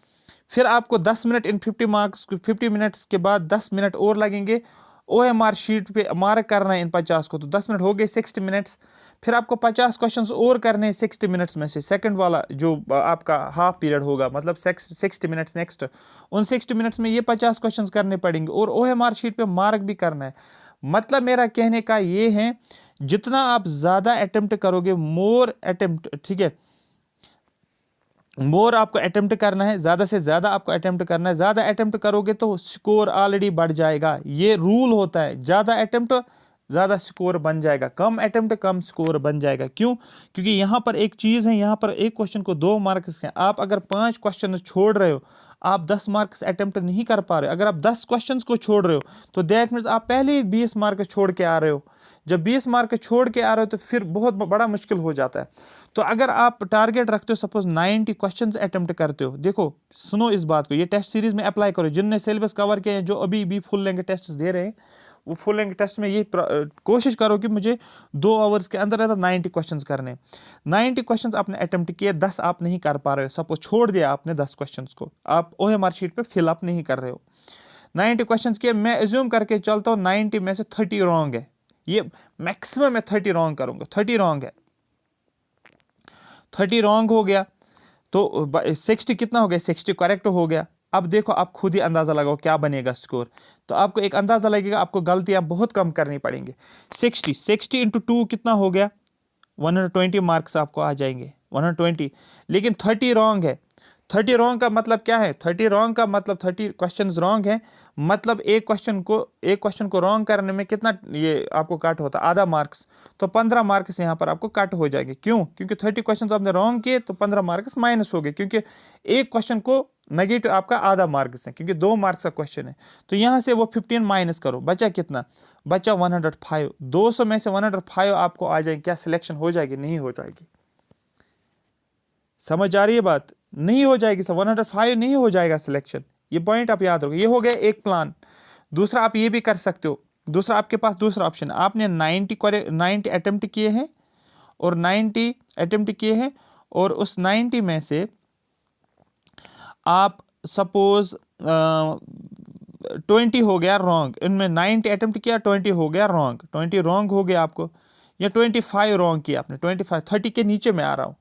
फिर आपको 10 मिनट इन 50 मिनट्स के बाद 10 मिनट और लगेंगे OMR शीट पे मार्क करना है इन 50 को, तो 10 मिनट हो गए 60 मिनट्स। फिर आपको 50 क्वेश्चंस और करने हैं 60 मिनट्स में से, सेकंड वाला जो आपका हाफ पीरियड होगा, मतलब 60 मिनट्स नेक्स्ट, उन 60 मिनट्स में ये 50 क्वेश्चंस करने पड़ेंगे और OMR शीट पे मार्क भी करना है। मतलब मेरा कहने का ये है, जितना आप ज़्यादा अटेम्प्ट करोगे, मोर अटेम्प्ट, ठीक है, मोर आपको अटेम्प्ट करना है, ज़्यादा से ज़्यादा आपको अटेम्प्ट करना है। ज़्यादा अटेम्प्ट करोगे तो स्कोर ऑलरेडी बढ़ जाएगा, ये रूल होता है। ज़्यादा अटेम्प्ट ज़्यादा स्कोर बन जाएगा, कम अटेम्प्ट कम स्कोर बन जाएगा। क्यों? क्योंकि यहाँ पर एक चीज़ है, यहाँ पर एक क्वेश्चन को 2 मार्क्स हैं। आप अगर 5 क्वेश्चन छोड़ रहे हो, आप 10 मार्क्स अटेम्प्ट नहीं कर पा रहे हो। अगर आप 10 क्वेश्चन को छोड़ रहे हो तो दैट मीन्स आप पहले ही 20 मार्क्स छोड़ के आ रहे हो। जब 20 मार्क्स छोड़ के आ रहे हो तो फिर बहुत बड़ा मुश्किल हो जाता है। तो अगर आप टारगेट रखते हो, सपोज 90 क्वेश्चंस अटेम्प्ट करते हो, देखो सुनो इस बात को, ये टेस्ट सीरीज में अप्लाई करो। जिनने सिलेबस कवर किया है, जो अभी भी फुल लेंथ टेस्ट दे रहे हैं, वो फुल लेंथ टेस्ट में ये कोशिश करो कि मुझे 2 आवर्स के अंदर 90 क्वेश्चंस करने। 90 क्वेश्चंस आपने अटेम्प्ट किए, 10 आप नहीं कर पा रहे हो, सपोज छोड़ दिया आपने 10 क्वेश्चंस को, आप OMR शीट पे फिल अप नहीं कर रहे हो। 90 क्वेश्चंस किए, मैं एज्यूम करके चलता हूँ 90 में से 30 रॉन्ग है, ये मैक्सिमम मैं 30 रॉन्ग करूंगा, 30 रॉन्ग है, 30 रॉन्ग हो गया तो 60 कितना हो गया, 60 करेक्ट हो गया। अब देखो, आप खुद ही अंदाजा लगाओ क्या बनेगा स्कोर। तो आपको एक अंदाजा लगेगा, आपको गलतियां बहुत कम करनी पड़ेंगी। 60 इंटू 2 कितना हो गया, 120 मार्क्स आपको आ जाएंगे, 120। लेकिन 30 रॉन्ग है। 30 रॉन्ग का मतलब क्या है, 30 रॉन्ग का मतलब 30 क्वेश्चंस रॉन्ग है, मतलब एक क्वेश्चन को रॉन्ग करने में कितना ये आपको कट होता है, आधा मार्क्स। तो 15 मार्क्स यहाँ पर आपको कट हो जाएंगे। क्यों? क्योंकि 30 क्वेश्चंस आपने रॉन्ग किए तो 15 मार्क्स माइनस हो गए, क्योंकि एक क्वेश्चन को नेगेटिव आपका आधा मार्क्स है, क्योंकि 2 मार्क्स का क्वेश्चन है। तो यहाँ से वो 15 माइनस करो, बचा कितना, बचा 105। 200 में से 105 आपको आ जाएंगे। क्या सिलेक्शन हो जाएगी? नहीं हो जाएगी। समझ आ रही है बात? नहीं हो जाएगी, 105 नहीं हो जाएगा सिलेक्शन। ये पॉइंट आप याद रखो। ये हो गया एक प्लान। दूसरा आप ये भी कर सकते हो, दूसरा आपके पास दूसरा ऑप्शन, आपने 90 अटेम्प्ट किए हैं और 90 अटेम्प्ट किए हैं, और उस 90 में से आप सपोज 20 हो गया रॉन्ग। इनमें 90 अटेम्प्ट किया, 20 हो गया रॉन्ग, 20 रॉन्ग हो गया आपको, या 25 रॉन्ग किया आपने, 25, 30 के नीचे में आ रहा हूँ,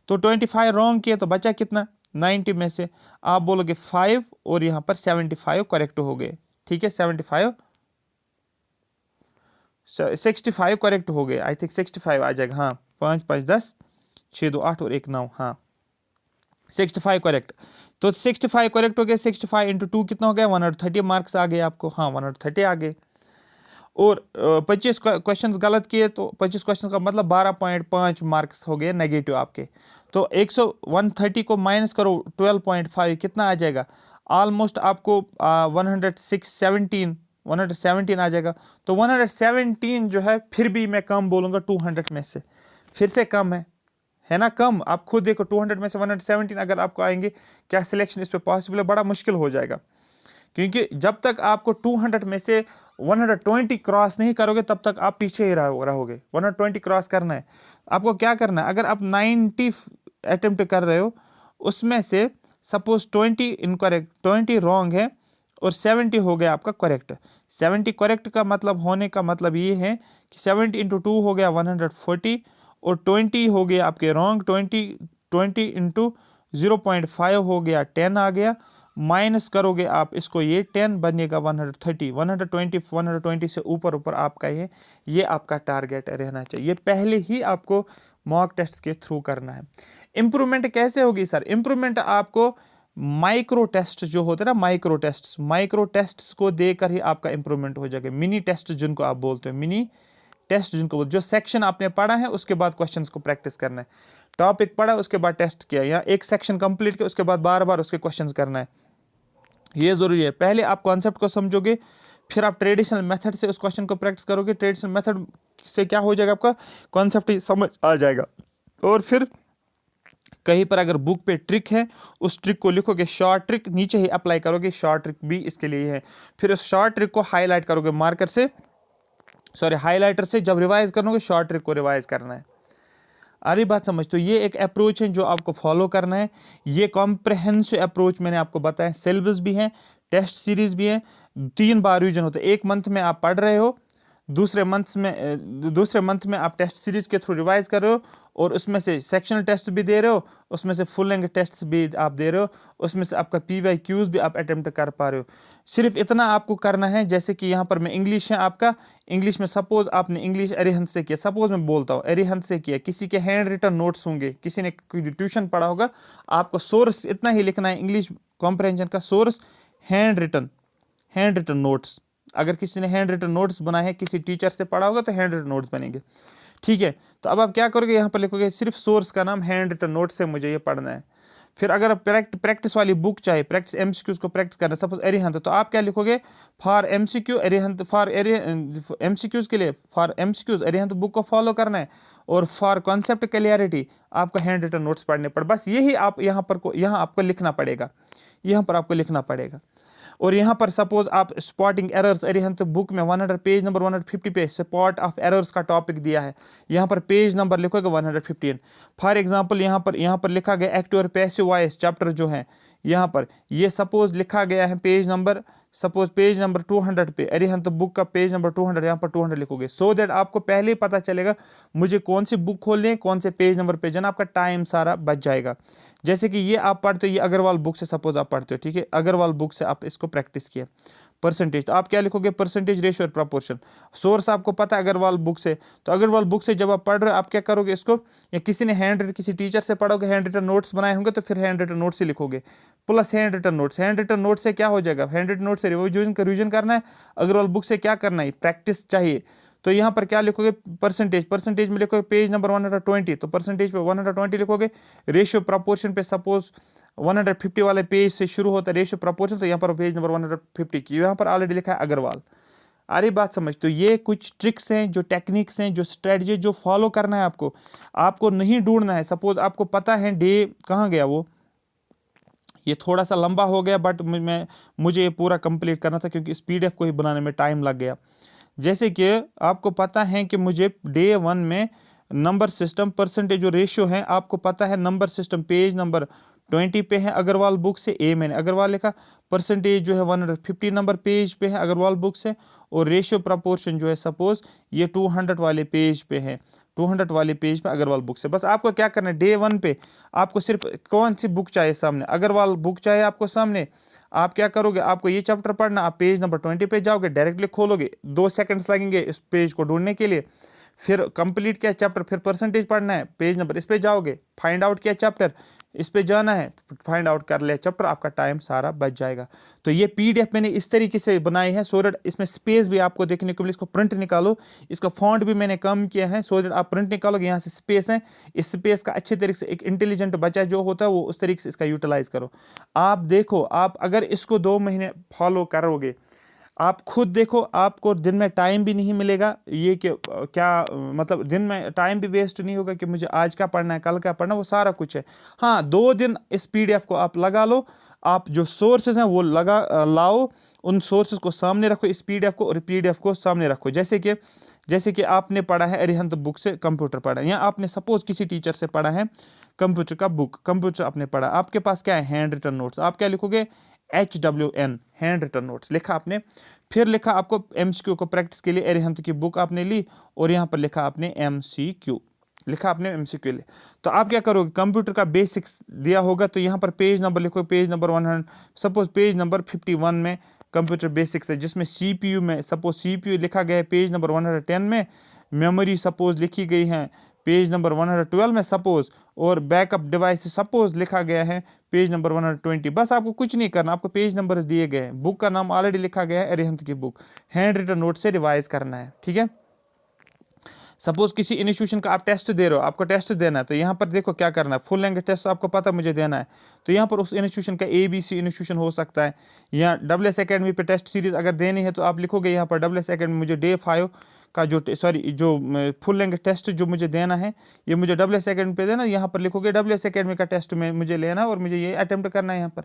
तो 25 रॉन्ग किया, तो बचा कितना, 90 में से आप बोलोगे 5 और यहाँ पर 75 करेक्ट हो गए। ठीक है, 65 करेक्ट हो गए, आई थिंक 65 आ जाएगा। हाँ, 5 5 10, 6 2 8 और 1 9, हाँ 65 करेक्ट। तो 65 करेक्ट हो गया, 65 इंटू 2 कितना हो गया, 130 मार्क्स आ गए आपको। हाँ, 130 आ गए। और 25 क्वेश्चंस गलत किए तो 25 क्वेश्चन का मतलब 12.5 मार्क्स हो गए नेगेटिव आपके। तो 130 को माइनस करो 12.5, कितना आ जाएगा, ऑलमोस्ट आपको 117 आ जाएगा। तो 117 जो है, फिर भी मैं कम बोलूँगा 200 में से, फिर से कम है ना, कम। आप खुद देखो, 200 में से 117 अगर आपको आएंगे, क्या सिलेक्शन इस पे पॉसिबल है? बड़ा मुश्किल हो जाएगा, क्योंकि जब तक आपको 200 में से 120 क्रॉस नहीं करोगे तब तक आप पीछे ही रहोगे। 120 क्रॉस करना है आपको। क्या करना है, अगर आप 90 अटेम्प्ट कर रहे हो, उसमें से सपोज 20 इनकरेक्ट, 20 रॉन्ग है और 70 हो गया आपका करेक्ट। 70 करेक्ट का मतलब होने का मतलब ये है कि 70 इंटू 2 हो गया 140 और 20 हो गया आपके रॉन्ग। 20 इंटू 0.5 हो गया 10 आ गया, माइनस करोगे आप इसको, ये 10 बनेगा 130। 120 से ऊपर ऊपर आपका ये आपका टारगेट रहना चाहिए। ये पहले ही आपको मॉक टेस्ट के थ्रू करना है। इंप्रूवमेंट कैसे होगी सर? इंप्रूवमेंट आपको माइक्रो टेस्ट जो होते हैं ना, माइक्रो टेस्ट को देकर ही आपका इंप्रूवमेंट हो जाएगा। मिनी टेस्ट जिनको आप बोलते हो, मिनी टेस्ट जिनको बोलते, जो सेक्शन आपने पढ़ा है उसके बाद क्वेश्चंस को प्रैक्टिस करना है। टॉपिक पढ़ा उसके बाद टेस्ट किया, या एक सेक्शन कंप्लीट किया उसके बाद बार बार उसके क्वेश्चंस करना है, ये जरूरी है। पहले आप कॉन्सेप्ट को समझोगे, फिर आप ट्रेडिशनल मेथड से उस क्वेश्चन को प्रैक्टिस करोगे। ट्रेडिशनल मेथड से क्या हो जाएगा, आपका कॉन्सेप्ट ही समझ आ जाएगा। और फिर कहीं पर अगर बुक पे ट्रिक है, उस ट्रिक को लिखोगे, शॉर्ट ट्रिक नीचे ही अप्लाई करोगे, शॉर्ट ट्रिक भी इसके लिए है। फिर उस शॉर्ट ट्रिक को हाईलाइट करोगे मार्कर से, हाईलाइटर से। जब रिवाइज करोगे शॉर्ट ट्रिक को रिवाइज करना है। आ रही बात समझ? तो ये एक अप्रोच है जो आपको फॉलो करना है। ये कॉम्प्रहेंसिव अप्रोच मैंने आपको बताया। सिलेबस भी है, टेस्ट सीरीज भी है, 3 बार रिवीजन होता है। एक मंथ में आप पढ़ रहे हो, दूसरे मंथ में आप टेस्ट सीरीज के थ्रू रिवाइज कर रहे हो, और उसमें से सेक्शनल टेस्ट भी दे रहे हो, उसमें से फुल लेंथ टेस्ट भी आप दे रहे हो, उसमें से आपका PYQs भी आप अटेम्प्ट कर पा रहे हो। सिर्फ इतना आपको करना है, जैसे कि यहाँ पर मैं इंग्लिश है आपका, इंग्लिश में सपोज आपने इंग्लिश अरिहंत से किया, सपोज मैं बोलता हूँ अरिहंत से किया, किसी के हैंड रिटन नोट्स होंगे, किसी ने कोई ट्यूशन पढ़ा होगा, आपको सोर्स इतना ही लिखना है इंग्लिश कॉम्प्रहेंशन का, सोर्स हैंड रिटन नोट्स। अगर किसी ने हैंड रिटन नोट्स बनाए हैं, किसी टीचर से पढ़ा होगा तो हैंड रिटन नोट्स बनेंगे, ठीक है। तो अब आप क्या करोगे, यहाँ पर लिखोगे सिर्फ सोर्स का नाम, हैंड रिटन नोट्स से मुझे ये पढ़ना है। फिर अगर प्रैक्टिस वाली बुक चाहिए, प्रैक्टिस MCQs को प्रैक्टिस करना, सपोज अरिहंत, तो आप क्या लिखोगे, फॉर MCQ अरिहंत, MCQs के लिए फॉर MCQs अरिहंत बुक को फॉलो करना है, और फॉर कॉन्सेप्ट क्लियरिटी आपको हैंड रिटन नोट्स पढ़ने पड़, बस यही आप यहाँ आपको लिखना पड़ेगा, यहाँ पर आपको लिखना पड़ेगा। और यहाँ पर सपोज आप स्पॉटिंग एरर्स अरिहंत बुक में 100 पेज नंबर 150 पे स्पॉट ऑफ एरर्स का टॉपिक दिया है, यहाँ पर पेज नंबर लिखोगे 115। फॉर एग्जांपल यहाँ पर लिखा गया एक्टिव और पैसिव वॉइस चैप्टर जो है, यहाँ पर ये सपोज लिखा गया है पेज नंबर 200 पे, अरिहंत बुक का पेज नंबर 200, यहाँ पर 200 लिखोगे, सो दैट आपको पहले ही पता चलेगा मुझे कौन सी बुक खोलनी है, कौन से पेज नंबर पे जाना, आपका टाइम सारा बच जाएगा। जैसे कि ये आप पढ़ते हो, ये अग्रवाल बुक से सपोज आप पढ़ते हो, ठीक है, अग्रवाल बुक से आप इसको प्रैक्टिस किया। परसेंटेज, तो आप क्या लिखोगे, परसेंटेज, रेशियो और प्रपोर्शन। सोर्स आपको पता है अग्रवाल बुक से, तो अग्रवाल बुक से जब आप पढ़ रहे हो, आप क्या करोगे इसको, या किसी ने किसी टीचर से पढ़ोगे, हैंड रिटन नोट्स बनाए होंगे, तो फिर हैंड रिटन नोट्स से लिखोगे, plus hand written notes. Hand written notes से क्या हो जाएगा, हैंड रिटन नोट्स से रिवीजन करना है, अग्रवाल बुक से क्या करना है, प्रैक्टिस चाहिए। तो यहाँ पर क्या लिखोगे, परसेंटेज में लिखोगे पेज नंबर 120, तो परसेंटेज पे 120 लिखोगे। रेशियो प्रपोर्शन पे सपोज 150 वाले पेज से शुरू होता है रेशियो प्रपोर्शन, तो यहाँ पर पेज नंबर 150 की यहाँ पर ऑलरेडी लिखा है अग्रवाल। आ रही बात समझ? तो ये कुछ ट्रिक्स हैं, जो टेक्निक्स हैं, जो स्ट्रेटजी, जो फॉलो करना है आपको नहीं ढूंढना है। सपोज आपको पता है डे कहाँ गया, वो ये थोड़ा सा लंबा हो गया, बट मुझे ये पूरा कंप्लीट करना था, क्योंकि इस PDF को ही बनाने में टाइम लग गया। जैसे कि आपको पता है कि मुझे डे 1 में नंबर सिस्टम परसेंटेज जो रेशियो है, आपको पता है नंबर सिस्टम पेज नंबर 20 पे है अग्रवाल बुक से, मैंने अग्रवाल लिखा, परसेंटेज जो है 150 नंबर पेज पे है अग्रवाल बुक से, और रेशियो प्रपोर्शन जो है सपोज ये 200 वाले पेज पे है, 200 वाले पेज पे अग्रवाल बुक से। बस आपको क्या करना है, डे 1 पे आपको सिर्फ कौन सी बुक चाहिए सामने, अग्रवाल बुक चाहिए आपको सामने, आप क्या करोगे, आपको ये चैप्टर पढ़ना, आप पेज नंबर 20 पे जाओगे, डायरेक्टली खोलोगे, 2 सेकंड्स लगेंगे इस पेज को ढूंढने के लिए। फिर कंप्लीट किया चैप्टर, फिर परसेंटेज पढ़ना है, पेज नंबर इस पे जाओगे, फाइंड आउट किया चैप्टर, इस पे जाना है, फाइंड आउट कर लिया चैप्टर, आपका टाइम सारा बच जाएगा। तो ये PDF मैंने इस तरीके से बनाई है, सो दैट इसमें स्पेस भी आपको देखने को मिले। इसको प्रिंट निकालो, इसका फॉन्ट भी मैंने कम किया है, सो दैट आप प्रिंट निकालोगे, यहाँ से स्पेस है, इस स्पेस का अच्छे तरीके से, एक इंटेलिजेंट बच्चा जो होता है वो उस तरीके से इसका यूटिलाइज करो। आप देखो, आप अगर इसको 2 महीने फॉलो करोगे, आप खुद देखो, आपको दिन में टाइम भी नहीं मिलेगा, ये कि क्या मतलब दिन में टाइम भी वेस्ट नहीं होगा कि मुझे आज का पढ़ना है, कल का पढ़ना, वो सारा कुछ है। हाँ, 2 दिन इस PDF को आप लगा लो, आप जो सोर्सेज हैं वो लाओ, उन सोर्सेज को सामने रखो, इस PDF को, और PDF को सामने रखो। जैसे कि आपने पढ़ा है अरिहंत बुक से कंप्यूटर पढ़ा है, या आपने सपोज किसी टीचर से पढ़ा है कंप्यूटर का बुक, कंप्यूटर आपने पढ़ा, आपके पास क्या है, हैंड रिटन नोट्स। आप क्या लिखोगे, HWN हैंड रिटन नोट्स लिखा आपने, फिर लिखा आपको MCQ को प्रैक्टिस के लिए अरिहंत की बुक आपने ली और यहाँ पर लिखा आपने MCQ, लिखा आपने MCQ लिए। तो आप क्या करोगे, कंप्यूटर का बेसिक्स दिया होगा तो यहाँ पर पेज नंबर लिखो, page number 100, suppose page number 51 में कंप्यूटर बेसिक्स है, जिसमें CPU में सपोज CPU लिखा गया है पेज नंबर 110 में, मेमोरी सपोज लिखी गई है पेज नंबर 112 में सपोज, और बैकअप डिवाइस सपोज लिखा गया है पेज नंबर 120। बस आपको कुछ नहीं करना, आपको पेज नंबर्स दिए गए हैं, बुक का नाम ऑलरेडी लिखा गया है अरिहंत की बुक, हैंड रिटन नोट से रिवाइज करना है, ठीक है। सपोज किसी इंस्टीट्यूशन का आप टेस्ट दे रहे हो, आपको टेस्ट देना है, तो यहाँ पर देखो क्या करना है, फुल लैंग्वेज टेस्ट आपको पता मुझे देना है, तो यहाँ पर उस इंस्टीट्यूशन का ABC इंस्टीट्यूशन हो सकता है, या WS अकेडमी पे टेस्ट सीरीज अगर देनी है तो आप लिखोगे यहाँ पर WS अकेडमी मुझे डे 5 का जो जो फुल लैंग्वेज टेस्ट जो मुझे देना है ये मुझे WS अकेडमी पे देना, यहाँ पर लिखोगे WS अकेडमी का टेस्ट में मुझे लेना और मुझे ये अटेम्प्ट करना है। यहाँ पर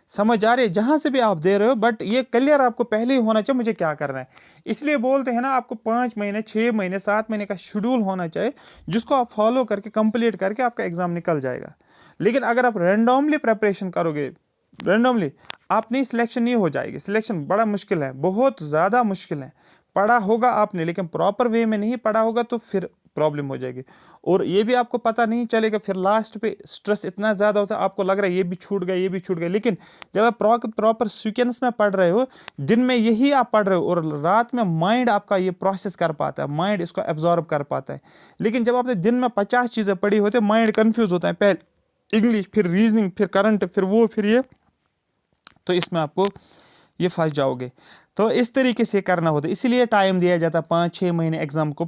समझ आ रही है जहाँ से भी आप दे रहे हो, बट ये क्लियर आपको पहले ही होना चाहिए मुझे क्या करना है। इसलिए बोलते हैं ना, आपको 5 महीने 6 महीने 7 महीने का शेड्यूल होना चाहिए जिसको आप फॉलो करके कंप्लीट करके आपका एग्जाम निकल जाएगा। लेकिन अगर आप रैंडमली प्रिपरेशन करोगे, रैंडमली आपने सिलेक्शन नहीं हो जाएगी, सिलेक्शन बड़ा मुश्किल है, बहुत ज़्यादा मुश्किल है। पढ़ा होगा आपने लेकिन प्रॉपर वे में नहीं पढ़ा होगा तो फिर प्रॉब्लम हो जाएगी, और ये भी आपको पता नहीं चलेगा, फिर लास्ट पे स्ट्रेस इतना ज़्यादा होता है आपको लग रहा है ये भी छूट गया ये भी छूट गया। लेकिन जब आप प्रॉपर सीक्वेंस में पढ़ रहे हो, दिन में यही आप पढ़ रहे हो और रात में माइंड आपका ये प्रोसेस कर पाता है, माइंड इसको एब्जॉर्ब कर पाता है। लेकिन जब आपने दिन में 50 चीज़ें पढ़ी होती है, माइंड कन्फ्यूज होता है, पहले इंग्लिश फिर रीजनिंग फिर करंट फिर वो फिर ये, तो इसमें आपको ये फंस जाओगे। तो इस तरीके से करना होता है, इसीलिए टाइम दिया जाता है 5-6 महीने एग्जाम को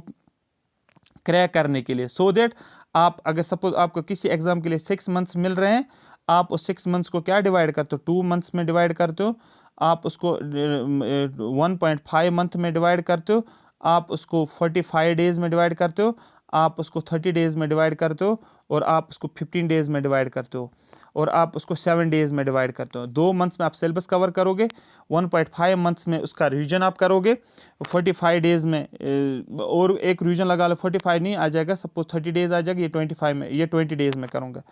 क्रैक करने के लिए, सो दैट आप अगर सपोज आपको किसी एग्जाम के लिए 6 मंथ्स मिल रहे हैं, आप उस 6 मंथ्स को क्या डिवाइड करते हो, 2 मंथ्स में डिवाइड करते हो, आप उसको 1.5 मंथ में डिवाइड करते हो, आप उसको 45 डेज में डिवाइड करते हो, आप उसको 30 डेज में डिवाइड करते हो, और आप उसको 15 डेज में डिवाइड करते हो, और आप उसको 7 डेज में डिवाइड करते हो। 2 मंथ्स में आप सिलेबस कवर करोगे, 1.5 मंथ्स में उसका रिवीजन आप करोगे, 45 डेज में और एक रिवीजन लगा लो, 45 नहीं आ जाएगा, सपोज 30 डेज आ जाएगा, ये 25 में, ये 20 डेज में करूँगा,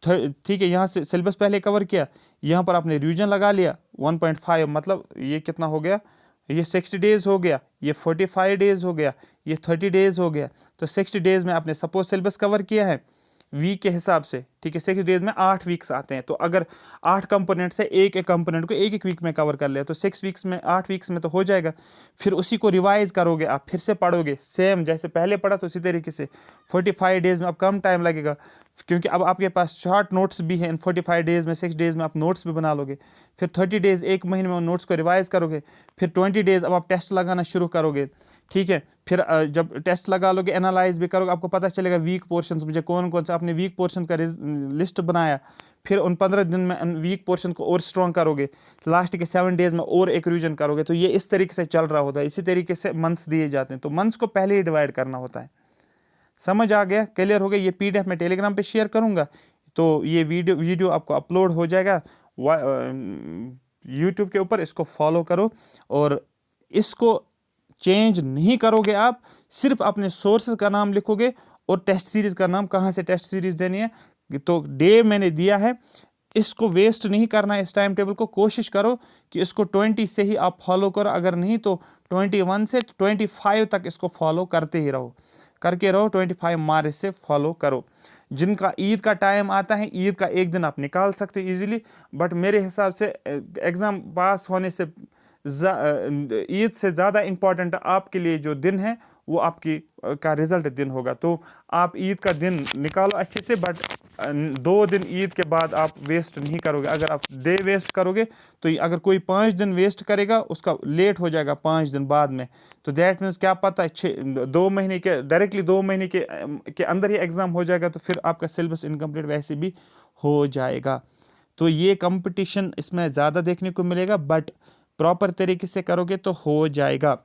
ठीक है। यहाँ से सिलेबस पहले कवर किया, यहाँ पर आपने रिवीजन लगा लिया 1.5, मतलब ये कितना हो गया, ये 60 डेज हो गया, ये 45 डेज हो गया, ये 30 डेज हो गया। तो 60 डेज में आपने सपोज सिलेबस कवर किया है वीक के हिसाब से, ठीक है। 6 डेज में 8 वीक्स आते हैं, तो अगर 8 कंपोनेंट से एक एक कंपोनेंट को एक एक वीक में कवर कर लिया तो 6 वीक्स में 8 वीक्स में तो हो जाएगा। फिर उसी को रिवाइज करोगे आप, फिर से पढ़ोगे सेम जैसे पहले पढ़ा, तो उसी तरीके से 45 डेज में अब कम टाइम लगेगा, क्योंकि अब आपके पास शॉर्ट नोट्स भी हैं। 45 डेज में 6 डेज में आप नोट्स भी बना लोगे, फिर 30 डेज एक महीने में नोट्स को रिवाइज करोगे, फिर 20 डेज अब आप टेस्ट लगाना शुरू करोगे, ठीक है। फिर जब टेस्ट लगा लोगे, एनालाइज भी करोगे, आपको पता चलेगा वीक पोर्शंस मुझे कौन कौन सा, आपने वीक पोर्शन का लिस्ट बनाया, फिर उन 15 दिन में वीक पोर्शन को और स्ट्रॉन्ग करोगे, लास्ट के 7 डेज में और एक रिवीजन करोगे। तो ये इस तरीके से चल रहा होता है, इसी तरीके से मंथ्स दिए जाते हैं, तो मंथ्स को पहले ही डिवाइड करना होता है। समझ आ गया, क्लियर हो गया। ये PDF मैं टेलीग्राम पे शेयर करूँगा, तो ये वीडियो आपको अपलोड हो जाएगा यूट्यूब के ऊपर, इसको फॉलो करो और इसको चेंज नहीं करोगे आप, सिर्फ अपने सोर्सेज का नाम लिखोगे और टेस्ट सीरीज का नाम, कहाँ से टेस्ट सीरीज देनी है, तो डे मैंने दिया है, इसको वेस्ट नहीं करना है। इस टाइम टेबल को कोशिश करो कि इसको 20 से ही आप फॉलो करो, अगर नहीं तो 21 से 25 तक इसको फॉलो करते ही रहो, करके रहो, 25 मार्च से फॉलो करो। जिनका ईद का टाइम आता है, ईद का एक दिन आप निकाल सकते हो ईजिली, बट मेरे हिसाब से एग्ज़ाम पास होने से ईद से ज़्यादा इम्पॉर्टेंट आपके लिए जो दिन है वो आपकी का रिज़ल्ट दिन होगा। तो आप ईद का दिन निकालो अच्छे से, बट 2 दिन ईद के बाद आप वेस्ट नहीं करोगे। अगर आप डे वेस्ट करोगे तो अगर कोई 5 दिन वेस्ट करेगा उसका लेट हो जाएगा 5 दिन बाद में, तो दैट मीन्स क्या पता है 2 महीने के डायरेक्टली 2 महीने के अंदर ही एग्ज़ाम हो जाएगा, तो फिर आपका सिलेबस इनकम्प्लीट वैसे भी हो जाएगा। तो ये कंपटीशन इसमें ज़्यादा देखने को मिलेगा, बट प्रॉपर तरीके से करोगे तो हो जाएगा।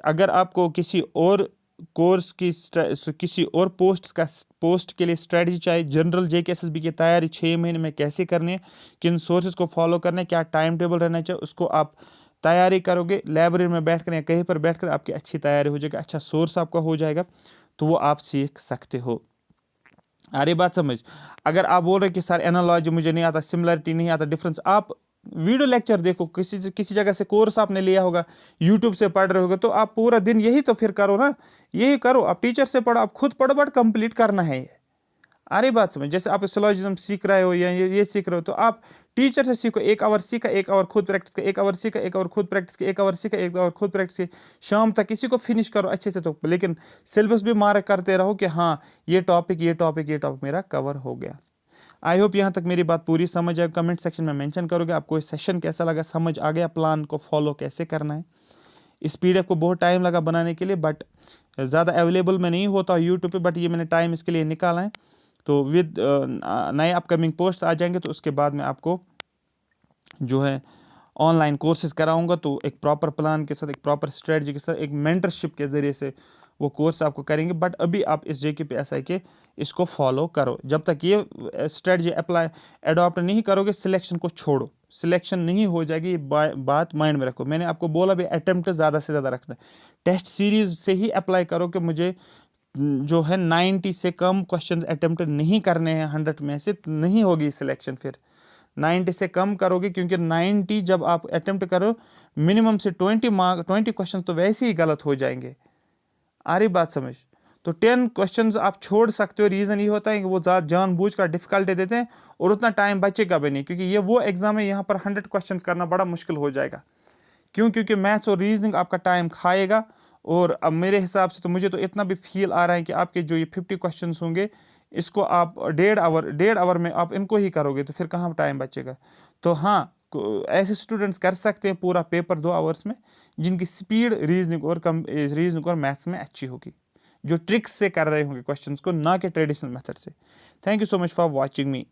अगर आपको किसी और कोर्स की किसी और पोस्ट के लिए स्ट्रेटजी चाहिए, जनरल JK-SSB की तैयारी 6 महीने में कैसे करनी है, किन सोर्सेज को फॉलो करना है, क्या टाइम टेबल रहना चाहिए, उसको आप तैयारी करोगे लाइब्रेरी में बैठ कर या कहीं पर बैठ कर, आपकी अच्छी तैयारी हो जाएगी, अच्छा सोर्स आपका हो जाएगा, तो वो आप सीख सकते हो। अरे बात समझ। अगर आप बोल रहे कि सर एनालॉजी मुझे नहीं आता, सिमिलरिटी नहीं आता, डिफरेंस, आप वीडियो लेक्चर देखो, किसी जगह से कोर्स आपने लिया होगा, यूट्यूब से पढ़ रहे होगे, तो आप पूरा दिन यही तो फिर करो ना, यही करो। आप टीचर से पढ़ो, आप खुद पढ़ो, बट कंप्लीट करना है ये। अरे बात समझ, जैसे आप सिलोजिज्म सीख रहे हो या ये सीख रहे हो, तो आप टीचर से सीखो। 1 आवर सीखा, 1 आवर खुद प्रैक्टिस किया, 1 आवर सीखा, 1 आवर खुद प्रैक्टिस किया, 1 आवर सीखा, 1 आवर खुद प्रैक्टिस किया, शाम तक इसी को फिनिश करो अच्छे से। तो लेकिन सिलेबस भी मार्क करते रहो कि हाँ ये टॉपिक मेरा कवर हो गया। आई होप यहाँ तक मेरी बात पूरी समझ आए। कमेंट सेक्शन में मेंशन करोगे आपको ये सेशन कैसा लगा, समझ आ गया प्लान को फॉलो कैसे करना है। इस PDF को बहुत टाइम लगा बनाने के लिए, बट ज़्यादा अवेलेबल में नहीं होता यूट्यूब पे, बट ये मैंने टाइम इसके लिए निकाला है। तो विद नए अपकमिंग पोस्ट आ जाएंगे, तो उसके बाद मैं आपको जो है ऑनलाइन कोर्सेज कराऊंगा। तो एक प्रॉपर प्लान के साथ, एक प्रॉपर स्ट्रेटजी के साथ, एक मेंटरशिप के ज़रिए से वो कोर्स आपको करेंगे। बट अभी आप इस JKPSI के इसको फॉलो करो। जब तक ये स्ट्रेटजी अडॉप्ट नहीं करोगे, सिलेक्शन को छोड़ो, सिलेक्शन नहीं हो जाएगी, ये बात माइंड में रखो। मैंने आपको बोला भी अटेम्प्ट ज़्यादा से ज़्यादा रखना है। टेस्ट सीरीज से ही अप्लाई करो कि मुझे जो है 90 से कम क्वेश्चंस अटेम्प्ट नहीं करने हैं 100 में से, नहीं होगी सिलेक्शन। फिर 90 से कम करोगे, क्योंकि 90 जब आप अटेम्प्ट करो, मिनिमम से 20 क्वेश्चन तो वैसे ही गलत हो जाएंगे। आ रही बात समझ। तो 10 क्वेश्चंस आप छोड़ सकते हो। रीज़न ये होता है कि वो ज़्यादा जानबूझकर डिफिकल्टी देते हैं, और उतना टाइम बचेगा भी नहीं, क्योंकि ये वो एग्जाम है, यहाँ पर 100 क्वेश्चंस करना बड़ा मुश्किल हो जाएगा। क्यों? क्योंकि मैथ्स और रीजनिंग आपका टाइम खाएगा। और अब मेरे हिसाब से तो मुझे तो इतना भी फील आ रहा है कि आपके जो ये 50 क्वेश्चंस होंगे, इसको आप 1.5 आवर में आप इनको ही करोगे, तो फिर कहाँ टाइम बचेगा। तो हाँ, ऐसे स्टूडेंट्स कर सकते हैं पूरा पेपर 2 आवर्स में, जिनकी स्पीड रीजनिंग और मैथ्स में अच्छी होगी, जो ट्रिक्स से कर रहे होंगे क्वेश्चंस को, ना कि ट्रेडिशनल मेथड से। Thank you so much for watching me.